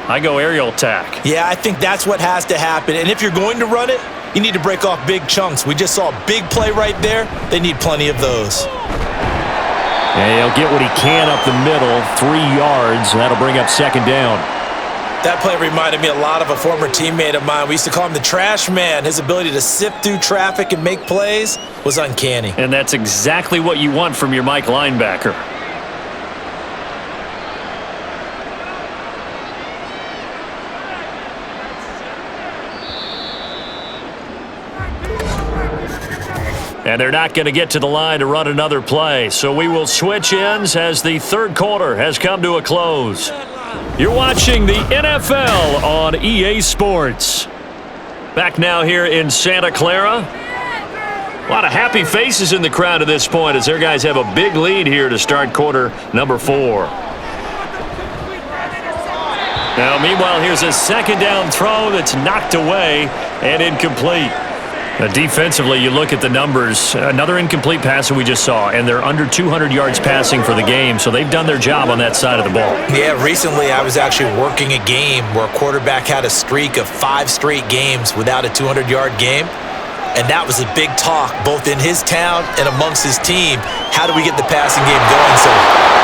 I go aerial attack. Yeah, I think that's what has to happen. And if you're going to run it, you need to break off big chunks. We just saw a big play right there. They need plenty of those. And he'll get what he can up the middle, 3 yards, and that'll bring up 2nd down. That play reminded me a lot of a former teammate of mine. We used to call him the trash man. His ability to sift through traffic and make plays was uncanny. And that's exactly what you want from your Mike linebacker. And they're not going to get to the line to run another play. So we will switch ends as the 3rd quarter has come to a close. You're watching the NFL on EA Sports. Back now here in Santa Clara. A lot of happy faces in the crowd at this point as their guys have a big lead here to start quarter number 4. Now, meanwhile, here's a 2nd down throw that's knocked away and incomplete. Defensively, you look at the numbers. Another incomplete pass that we just saw, and they're under 200 yards passing for the game, so they've done their job on that side of the ball. Yeah, recently I was actually working a game where a quarterback had a streak of 5 straight games without a 200-yard game, and that was a big talk both in his town and amongst his team. How do we get the passing game going? So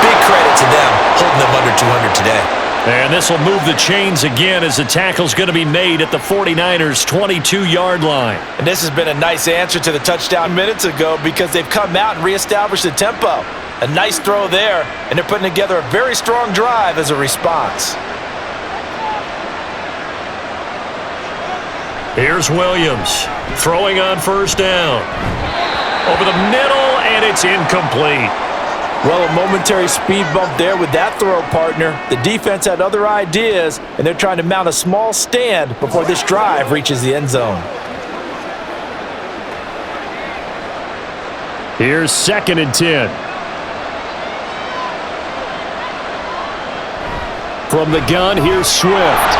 big credit to them holding them under 200 today. And this will move the chains again as the tackle's going to be made at the 49ers' 22-yard line. And this has been a nice answer to the touchdown minutes ago because they've come out and reestablished the tempo. A nice throw there, and they're putting together a very strong drive as a response. Here's Williams throwing on 1st down. Over the middle, and it's incomplete. Well, a momentary speed bump there with that throw, partner. The defense had other ideas, and they're trying to mount a small stand before this drive reaches the end zone. Here's 2nd and 10. From the gun, here's Swift.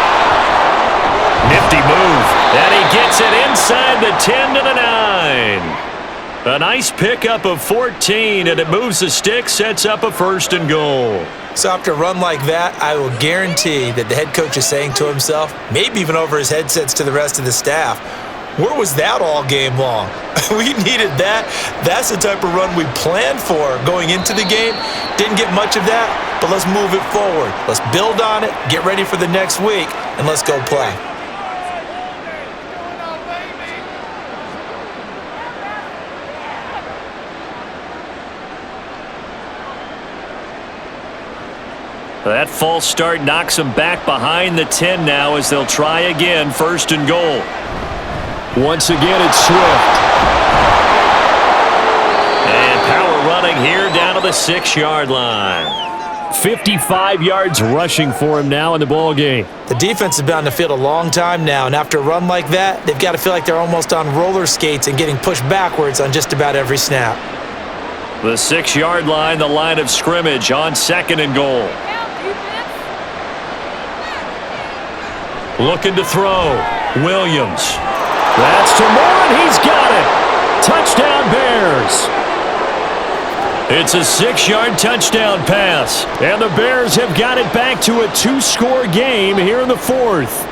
Nifty move, and he gets it inside the 10 to the 9. A nice pickup of 14, and it moves the stick, sets up a 1st and goal. So after a run like that, I will guarantee that the head coach is saying to himself, maybe even over his headsets to the rest of the staff, where was that all game long? We needed that. That's the type of run we planned for going into the game. Didn't get much of that, but let's move it forward. Let's build on it, get ready for the next week, and let's go play. That false start knocks them back behind the 10 now as they'll try again, 1st and goal. Once again, it's Swift. And power running here down to the 6-yard line. 55 yards rushing for him now in the ball game. The defense has been on the field a long time now, and after a run like that, they've got to feel like they're almost on roller skates and getting pushed backwards on just about every snap. The 6-yard line, the line of scrimmage on 2nd and goal. Looking to throw. Williams. That's to Moore, and he's got it. Touchdown, Bears. It's a 6-yard touchdown pass. And the Bears have got it back to a 2-score game here in the fourth.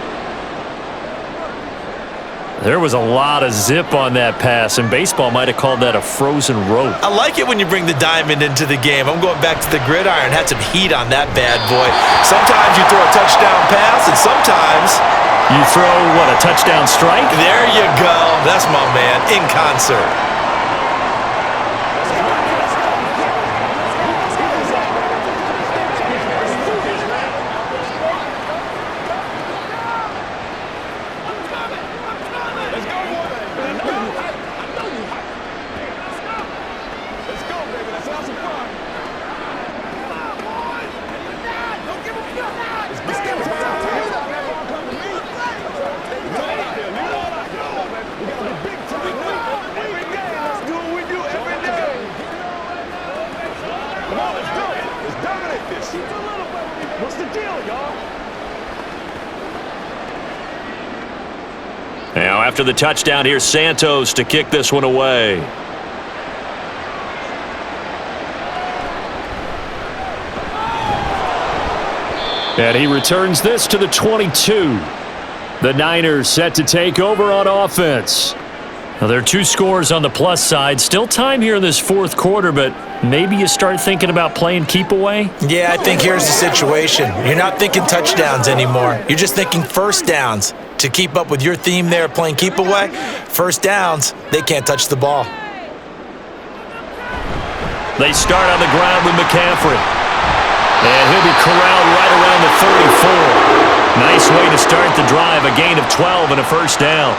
There was a lot of zip on that pass, and baseball might have called that a frozen rope. I like it when you bring the diamond into the game. I'm going back to the gridiron. Had some heat on that bad boy. Sometimes you throw a touchdown pass, and sometimes you throw, what, a touchdown strike? There you go. That's my man, in concert. Now, after the touchdown, here's Santos to kick this one away. And he returns this to the 22. The Niners set to take over on offense. Now, there are 2 scores on the plus side. Still time here in this fourth quarter, but maybe you start thinking about playing keep away? Yeah, I think here's the situation. You're not thinking touchdowns anymore. You're just thinking first downs. To keep up with your theme there, playing keep away, first downs, they can't touch the ball. They start on the ground with McCaffrey. And he'll be corralled right around the 34. Nice way to start the drive, a gain of 12 and a first down.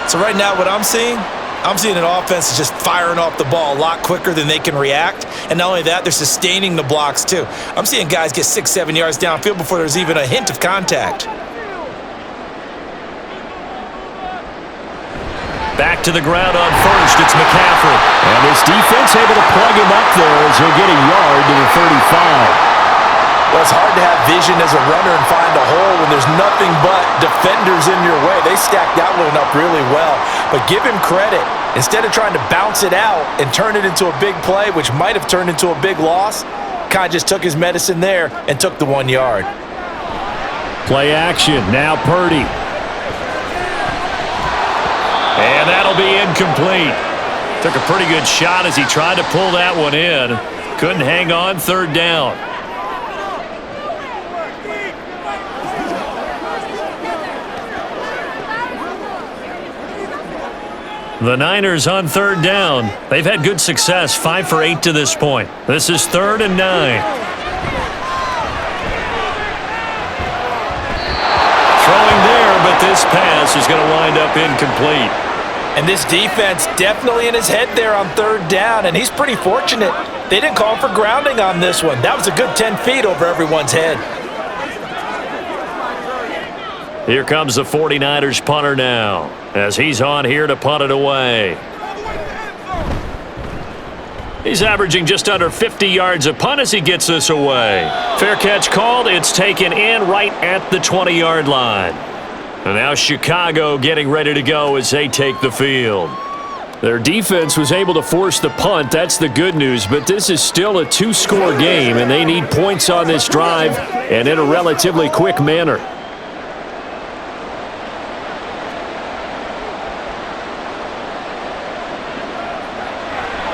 So right now what I'm seeing an offense that's just firing off the ball a lot quicker than they can react. And not only that, they're sustaining the blocks too. I'm seeing guys get 6-7 yards downfield before there's even a hint of contact. Back to the ground on first, it's McCaffrey. And this defense able to plug him up there as he'll get a yard to the 35. Well, it's hard to have vision as a runner and find a hole when there's nothing but defenders in your way. They stacked that one up really well. But give him credit. Instead of trying to bounce it out and turn it into a big play, which might have turned into a big loss, kind of just took his medicine there and took the 1 yard. Play action. Now Purdy. And that'll be incomplete. Took a pretty good shot as he tried to pull that one in. Couldn't hang on, third down. The Niners on third down. They've had good success, 5 for 8 to this point. This is 3rd and 9. Throwing there, but this pass is going to wind up incomplete. And this defense definitely in his head there on third down, and he's pretty fortunate. They didn't call for grounding on this one. That was a good 10 feet over everyone's head. Here comes the 49ers punter now, as he's on here to punt it away. He's averaging just under 50 yards a punt as he gets this away. Fair catch called. It's taken in right at the 20-yard line. And now Chicago getting ready to go as they take the field. Their defense was able to force the punt. That's the good news. But this is still a 2-score game, and they need points on this drive and in a relatively quick manner.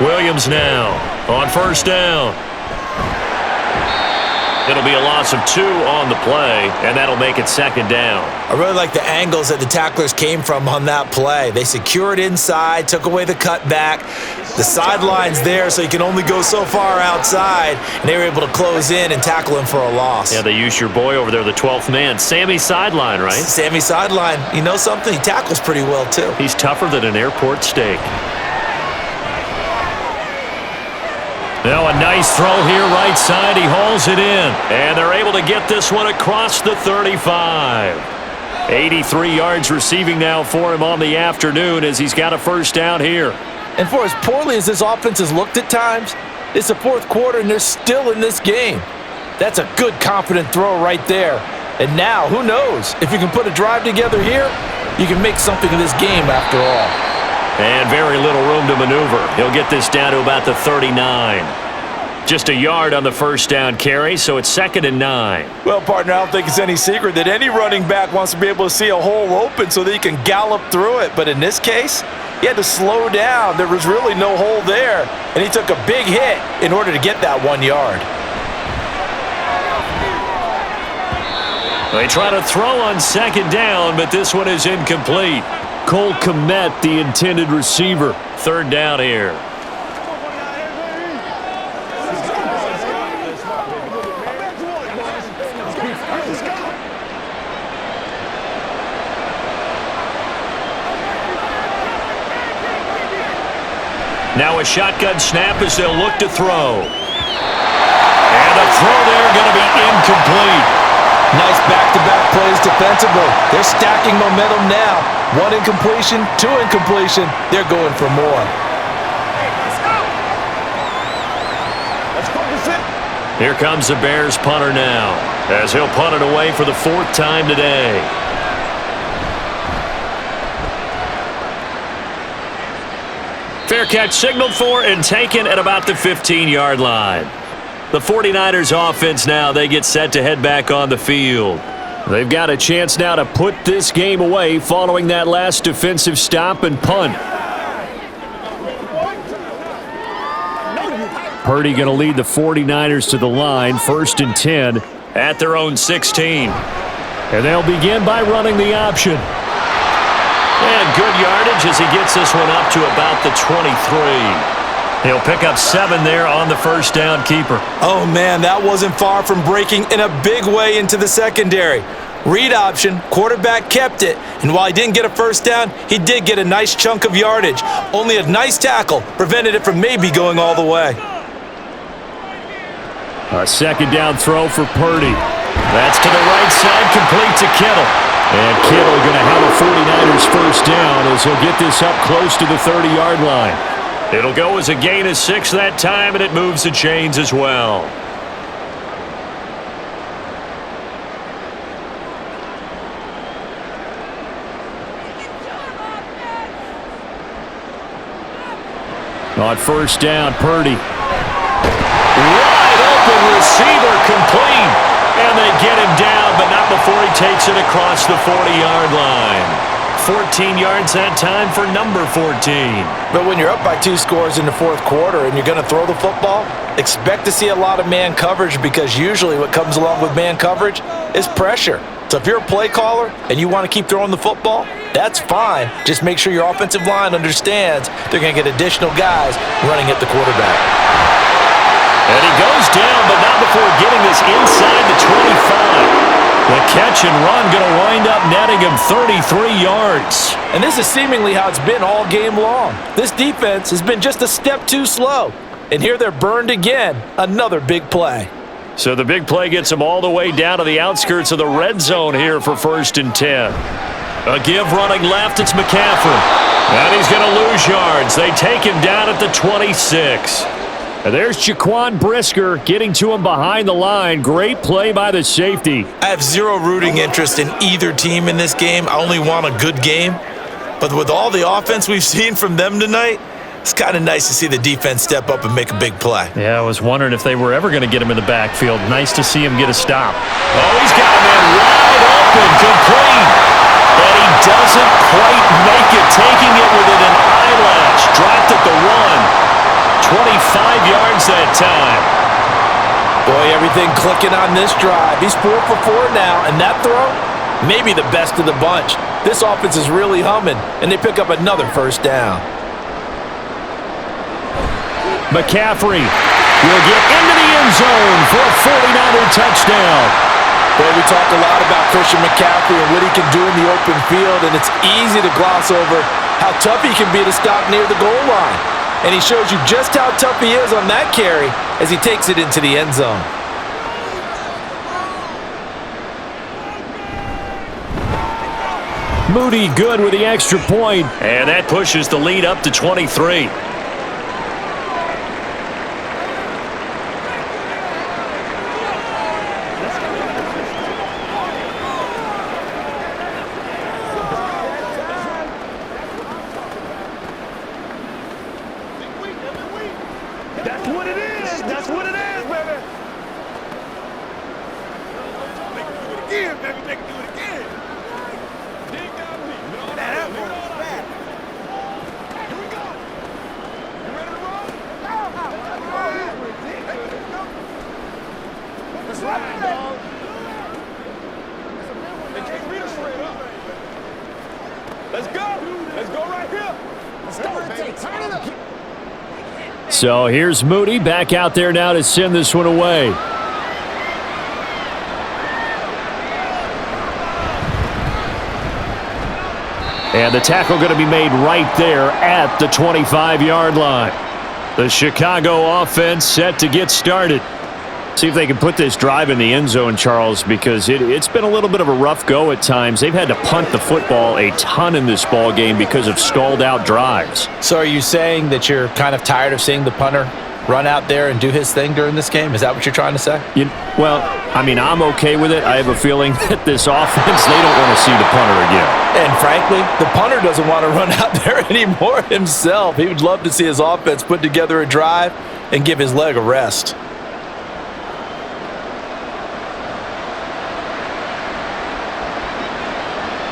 Williams now on first down. It'll be a loss of 2 on the play, and that'll make it second down. I really like the angles that the tacklers came from on that play. They secured inside, took away the cutback. The sideline's there, so you can only go so far outside, and they were able to close in and tackle him for a loss. Yeah, they used your boy over there, the 12th man, Sammy Sideline, right? Sammy Sideline. You know something? He tackles pretty well, too. He's tougher than an airport steak. Now a nice throw here right side. He hauls it in. And they're able to get this one across the 35. 83 yards receiving now for him on the afternoon as he's got a first down here. And for as poorly as this offense has looked at times, it's the fourth quarter and they're still in this game. That's a good, confident throw right there. And now, who knows? If you can put a drive together here, you can make something of this game after all. And very little room to maneuver. He'll get this down to about the 39. Just a yard on the first down carry, so it's 2nd and 9. Well, partner, I don't think it's any secret that any running back wants to be able to see a hole open so that he can gallop through it. But in this case, he had to slow down. There was really no hole there, and he took a big hit in order to get that 1 yard. They try to throw on 2nd down, but this one is incomplete. Cole Kmet, the intended receiver. 3rd down here. Now a shotgun snap as they'll look to throw. And the throw there going to be incomplete. Nice back-to-back plays defensively. They're stacking momentum now. 1 incompletion, 2 incompletion. They're going for more. Here comes the Bears punter now, as he'll punt it away for the 4th time today. Fair catch signaled for and taken at about the 15-yard line. The 49ers offense now, they get set to head back on the field. They've got a chance now to put this game away following that last defensive stop and punt. Purdy going to lead the 49ers to the line, 1st and 10. At their own 16. And they'll begin by running the option. And good yardage as he gets this one up to about the 23. He'll pick up 7 there on the first down keeper. Oh, man, that wasn't far from breaking in a big way into the secondary. Read option, quarterback kept it, and while he didn't get a first down, he did get a nice chunk of yardage. Only a nice tackle prevented it from maybe going all the way. A 2nd down throw for Purdy. That's to the right side, complete to Kittle. And Kittle going to have a 49ers first down as he'll get this up close to the 30-yard line. It'll go as a gain of 6 that time, and it moves the chains as well. On first down, Purdy. Wide open receiver complete. And they get him down, but not before he takes it across the 40-yard line. 14 yards that time for number 14. But when you're up by 2 scores in the 4th quarter and you're going to throw the football, expect to see a lot of man coverage because usually what comes along with man coverage is pressure. So if you're a play caller and you want to keep throwing the football, that's fine. Just make sure your offensive line understands they're going to get additional guys running at the quarterback. And he goes down, but not before getting this inside the 25. The catch and run going to wind up netting him 33 yards. And this is seemingly how it's been all game long. This defense has been just a step too slow. And here they're burned again. Another big play. So the big play gets him all the way down to the outskirts of the red zone here for 1st and 10. A give running left, it's McCaffrey. And he's going to lose yards. They take him down at the 26. And there's Jaquan Brisker getting to him behind the line. Great play by the safety. I have zero rooting interest in either team in this game. I only want a good game. But with all the offense we've seen from them tonight, it's kind of nice to see the defense step up and make a big play. Yeah, I was wondering if they were ever going to get him in the backfield. Nice to see him get a stop. Oh, he's got him in wide open, complete. And he doesn't quite make it, taking it within an eyelash. Dropped at the 1. 25 yards that time. Boy, everything clicking on this drive. He's 4 for 4 now, and that throw, maybe the best of the bunch. This offense is really humming, and they pick up another first down. McCaffrey will get into the end zone for a 49er touchdown. Boy, we talked a lot about Christian McCaffrey and what he can do in the open field, and it's easy to gloss over how tough he can be to stop near the goal line. And he shows you just how tough he is on that carry as he takes it into the end zone. Moody good with the extra point. And that pushes the lead up to 23. Let's go. Let's go right here. Let's go, baby. Turn it up. So here's Moody back out there now to send this one away. And the tackle going to be made right there at the 25-yard line. The Chicago offense set to get started. See if they can put this drive in the end zone, Charles, because it's been a little bit of a rough go at times. They've had to punt the football a ton in this ball game because of stalled-out drives. So are you saying that you're kind of tired of seeing the punter run out there and do his thing during this game? Is that what you're trying to say? Well, I mean, I'm okay with it. I have a feeling that this offense, they don't want to see the punter again. And frankly, the punter doesn't want to run out there anymore himself. He would love to see his offense put together a drive and give his leg a rest.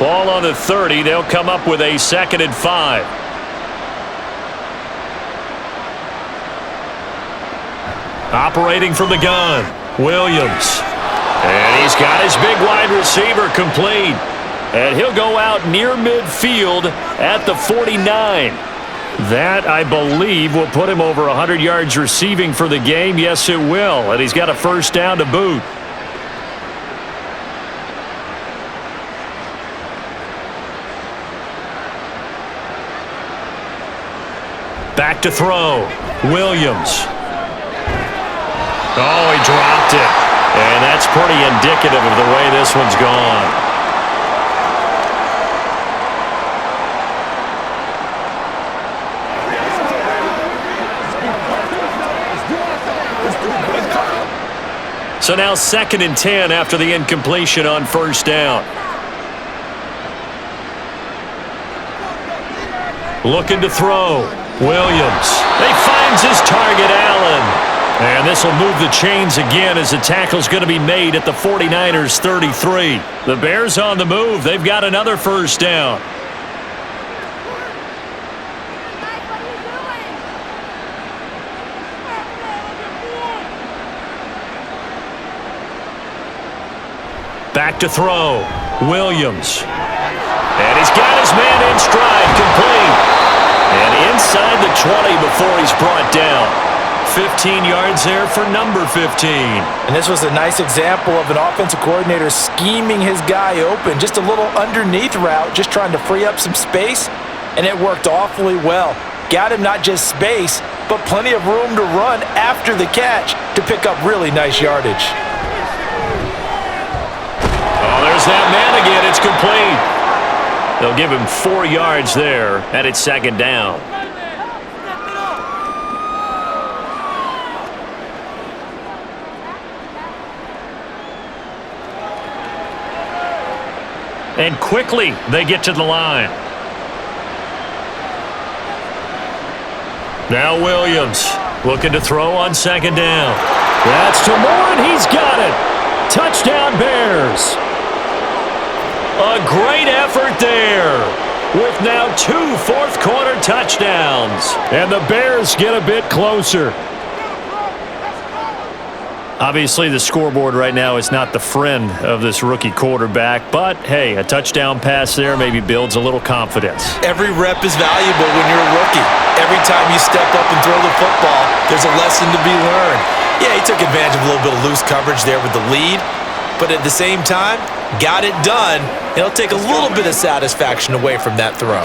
Ball on the 30. They'll come up with a 2nd and 5. Operating from the gun, Williams. And he's got his big wide receiver complete. And he'll go out near midfield at the 49. That, I believe, will put him over 100 yards receiving for the game. Yes, it will. And he's got a first down to boot. Back to throw. Williams. Oh, he dropped it. And that's pretty indicative of the way this one's gone. So now 2nd and 10 after the incompletion on first down. Looking to throw. Williams. He finds his target, Allen. And this will move the chains again as the tackle's going to be made at the 49ers' 33. The Bears on the move. They've got another first down. Back to throw. Williams. And he's got his man in stride, complete. And inside the 20 before he's brought down. 15 yards there for number 15. And this was a nice example of an offensive coordinator scheming his guy open. Just a little underneath route, just trying to free up some space. And it worked awfully well. Got him not just space, but plenty of room to run after the catch to pick up really nice yardage. Oh, there's that man again. It's complete. They'll give him 4 yards there, and it's 2nd down. And quickly, they get to the line. Now Williams looking to throw on 2nd down. That's to Moore, and he's got it. Touchdown, Bears. A great effort there with now 2 fourth-quarter touchdowns. And the Bears get a bit closer. Obviously, the scoreboard right now is not the friend of this rookie quarterback, but, hey, a touchdown pass there maybe builds a little confidence. Every rep is valuable when you're a rookie. Every time you step up and throw the football, there's a lesson to be learned. Yeah, he took advantage of a little bit of loose coverage there with the lead, but at the same time, got it done. It'll take a little bit of satisfaction away from that throw.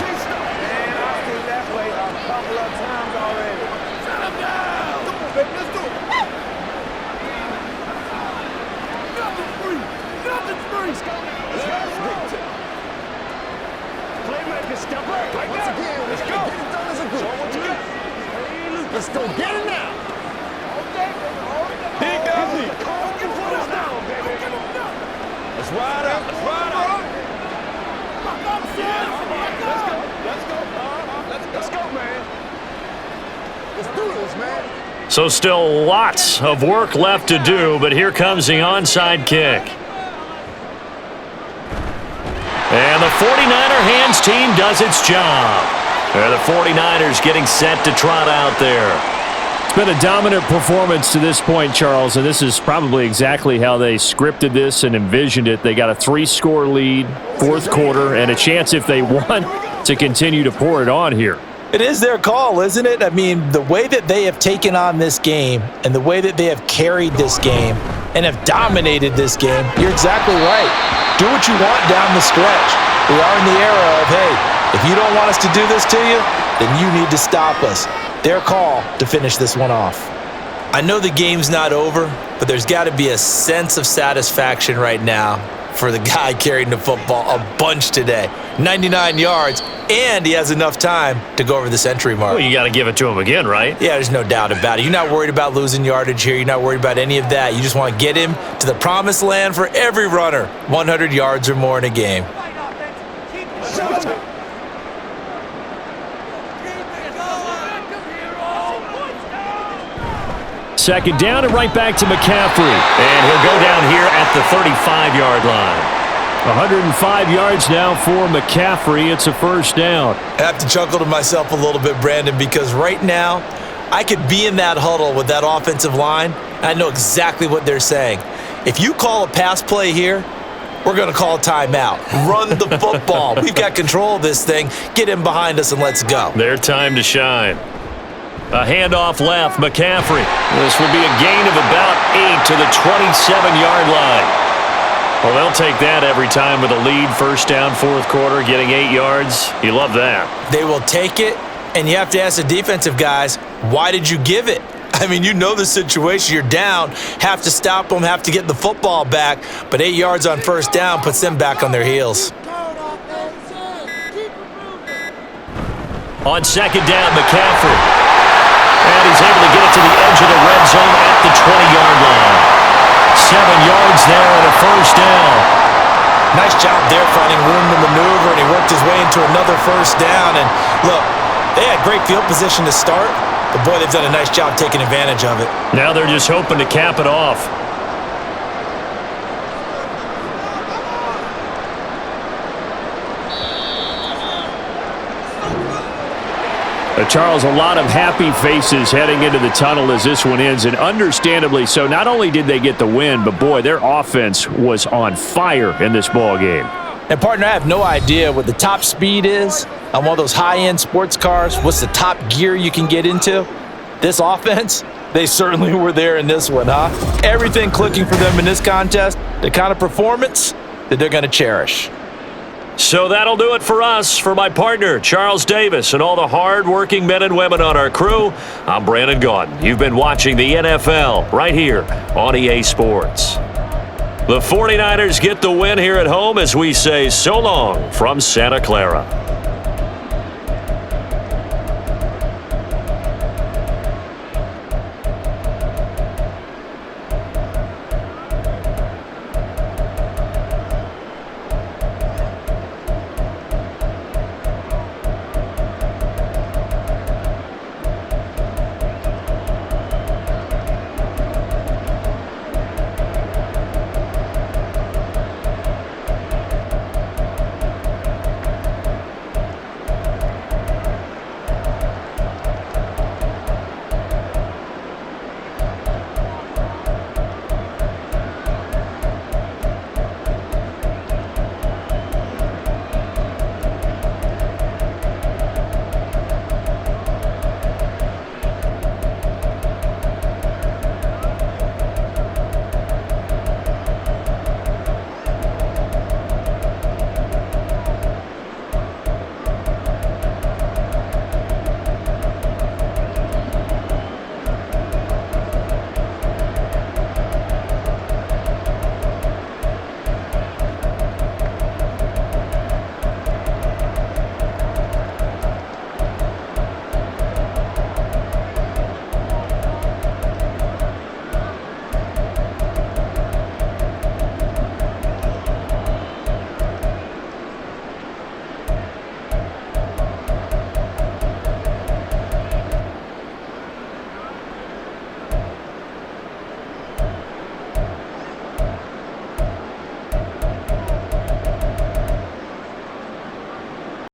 Let's go get it now. Big W. Let's ride out. Let's ride out. Let's go, man. Let's do this, man. So still lots of work left to do, but here comes the onside kick. And the 49er hands team does its job. And the 49ers getting set to trot out there. It's been a dominant performance to this point, Charles, and this is probably exactly how they scripted this and envisioned it. They got a 3-score lead, fourth quarter, and a chance if they won to continue to pour it on here. It is their call, isn't it? I mean, the way that they have taken on this game and the way that they have carried this game and have dominated this game, you're exactly right. Do what you want down the stretch. We are in the era of, hey, if you don't want us to do this to you, then you need to stop us. Their call to finish this one off. I know the game's not over, but there's got to be a sense of satisfaction right now for the guy carrying the football a bunch today. 99 yards, and he has enough time to go over the century mark. Well, you got to give it to him again, right? Yeah, there's no doubt about it. You're not worried about losing yardage here. You're not worried about any of that. You just want to get him to the promised land for every runner, 100 yards or more in a game. Second down and right back to McCaffrey. And he'll go down here at the 35-yard line. 105 yards now for McCaffrey. It's a first down. I have to chuckle to myself a little bit, Brandon, because right now I could be in that huddle with that offensive line. And I know exactly what they're saying. If you call a pass play here, we're going to call a timeout. Run the football. We've got control of this thing. Get in behind us and let's go. Their time to shine. A handoff left, McCaffrey. This would be a gain of about 8 to the 27-yard line. Well, they'll take that every time with a lead. First down, fourth quarter, getting 8 yards. You love that. They will take it, and you have to ask the defensive guys, why did you give it? I mean, you know the situation. You're down, have to stop them, have to get the football back, but 8 yards on first down puts them back on their heels. On second down, McCaffrey. And he's able to get it to the edge of the red zone at the 20-yard line. 7 yards there and a first down. Nice job there finding room to maneuver, and he worked his way into another first down. And look, they had great field position to start, but boy, they've done a nice job taking advantage of it. Now they're just hoping to cap it off. Charles, a lot of happy faces heading into the tunnel as this one ends, and understandably so. Not only did they get the win, but boy, their offense was on fire in this ball game. And partner, I have no idea what the top speed is on one of those high-end sports cars. What's the top gear you can get into? This offense, they certainly were there in this one, huh? Everything clicking for them in this contest, the kind of performance that they're going to cherish. So that'll do it for us. For my partner, Charles Davis, and all the hard-working men and women on our crew, I'm Brandon Gaudin. You've been watching the NFL right here on EA Sports. The 49ers get the win here at home as we say so long from Santa Clara.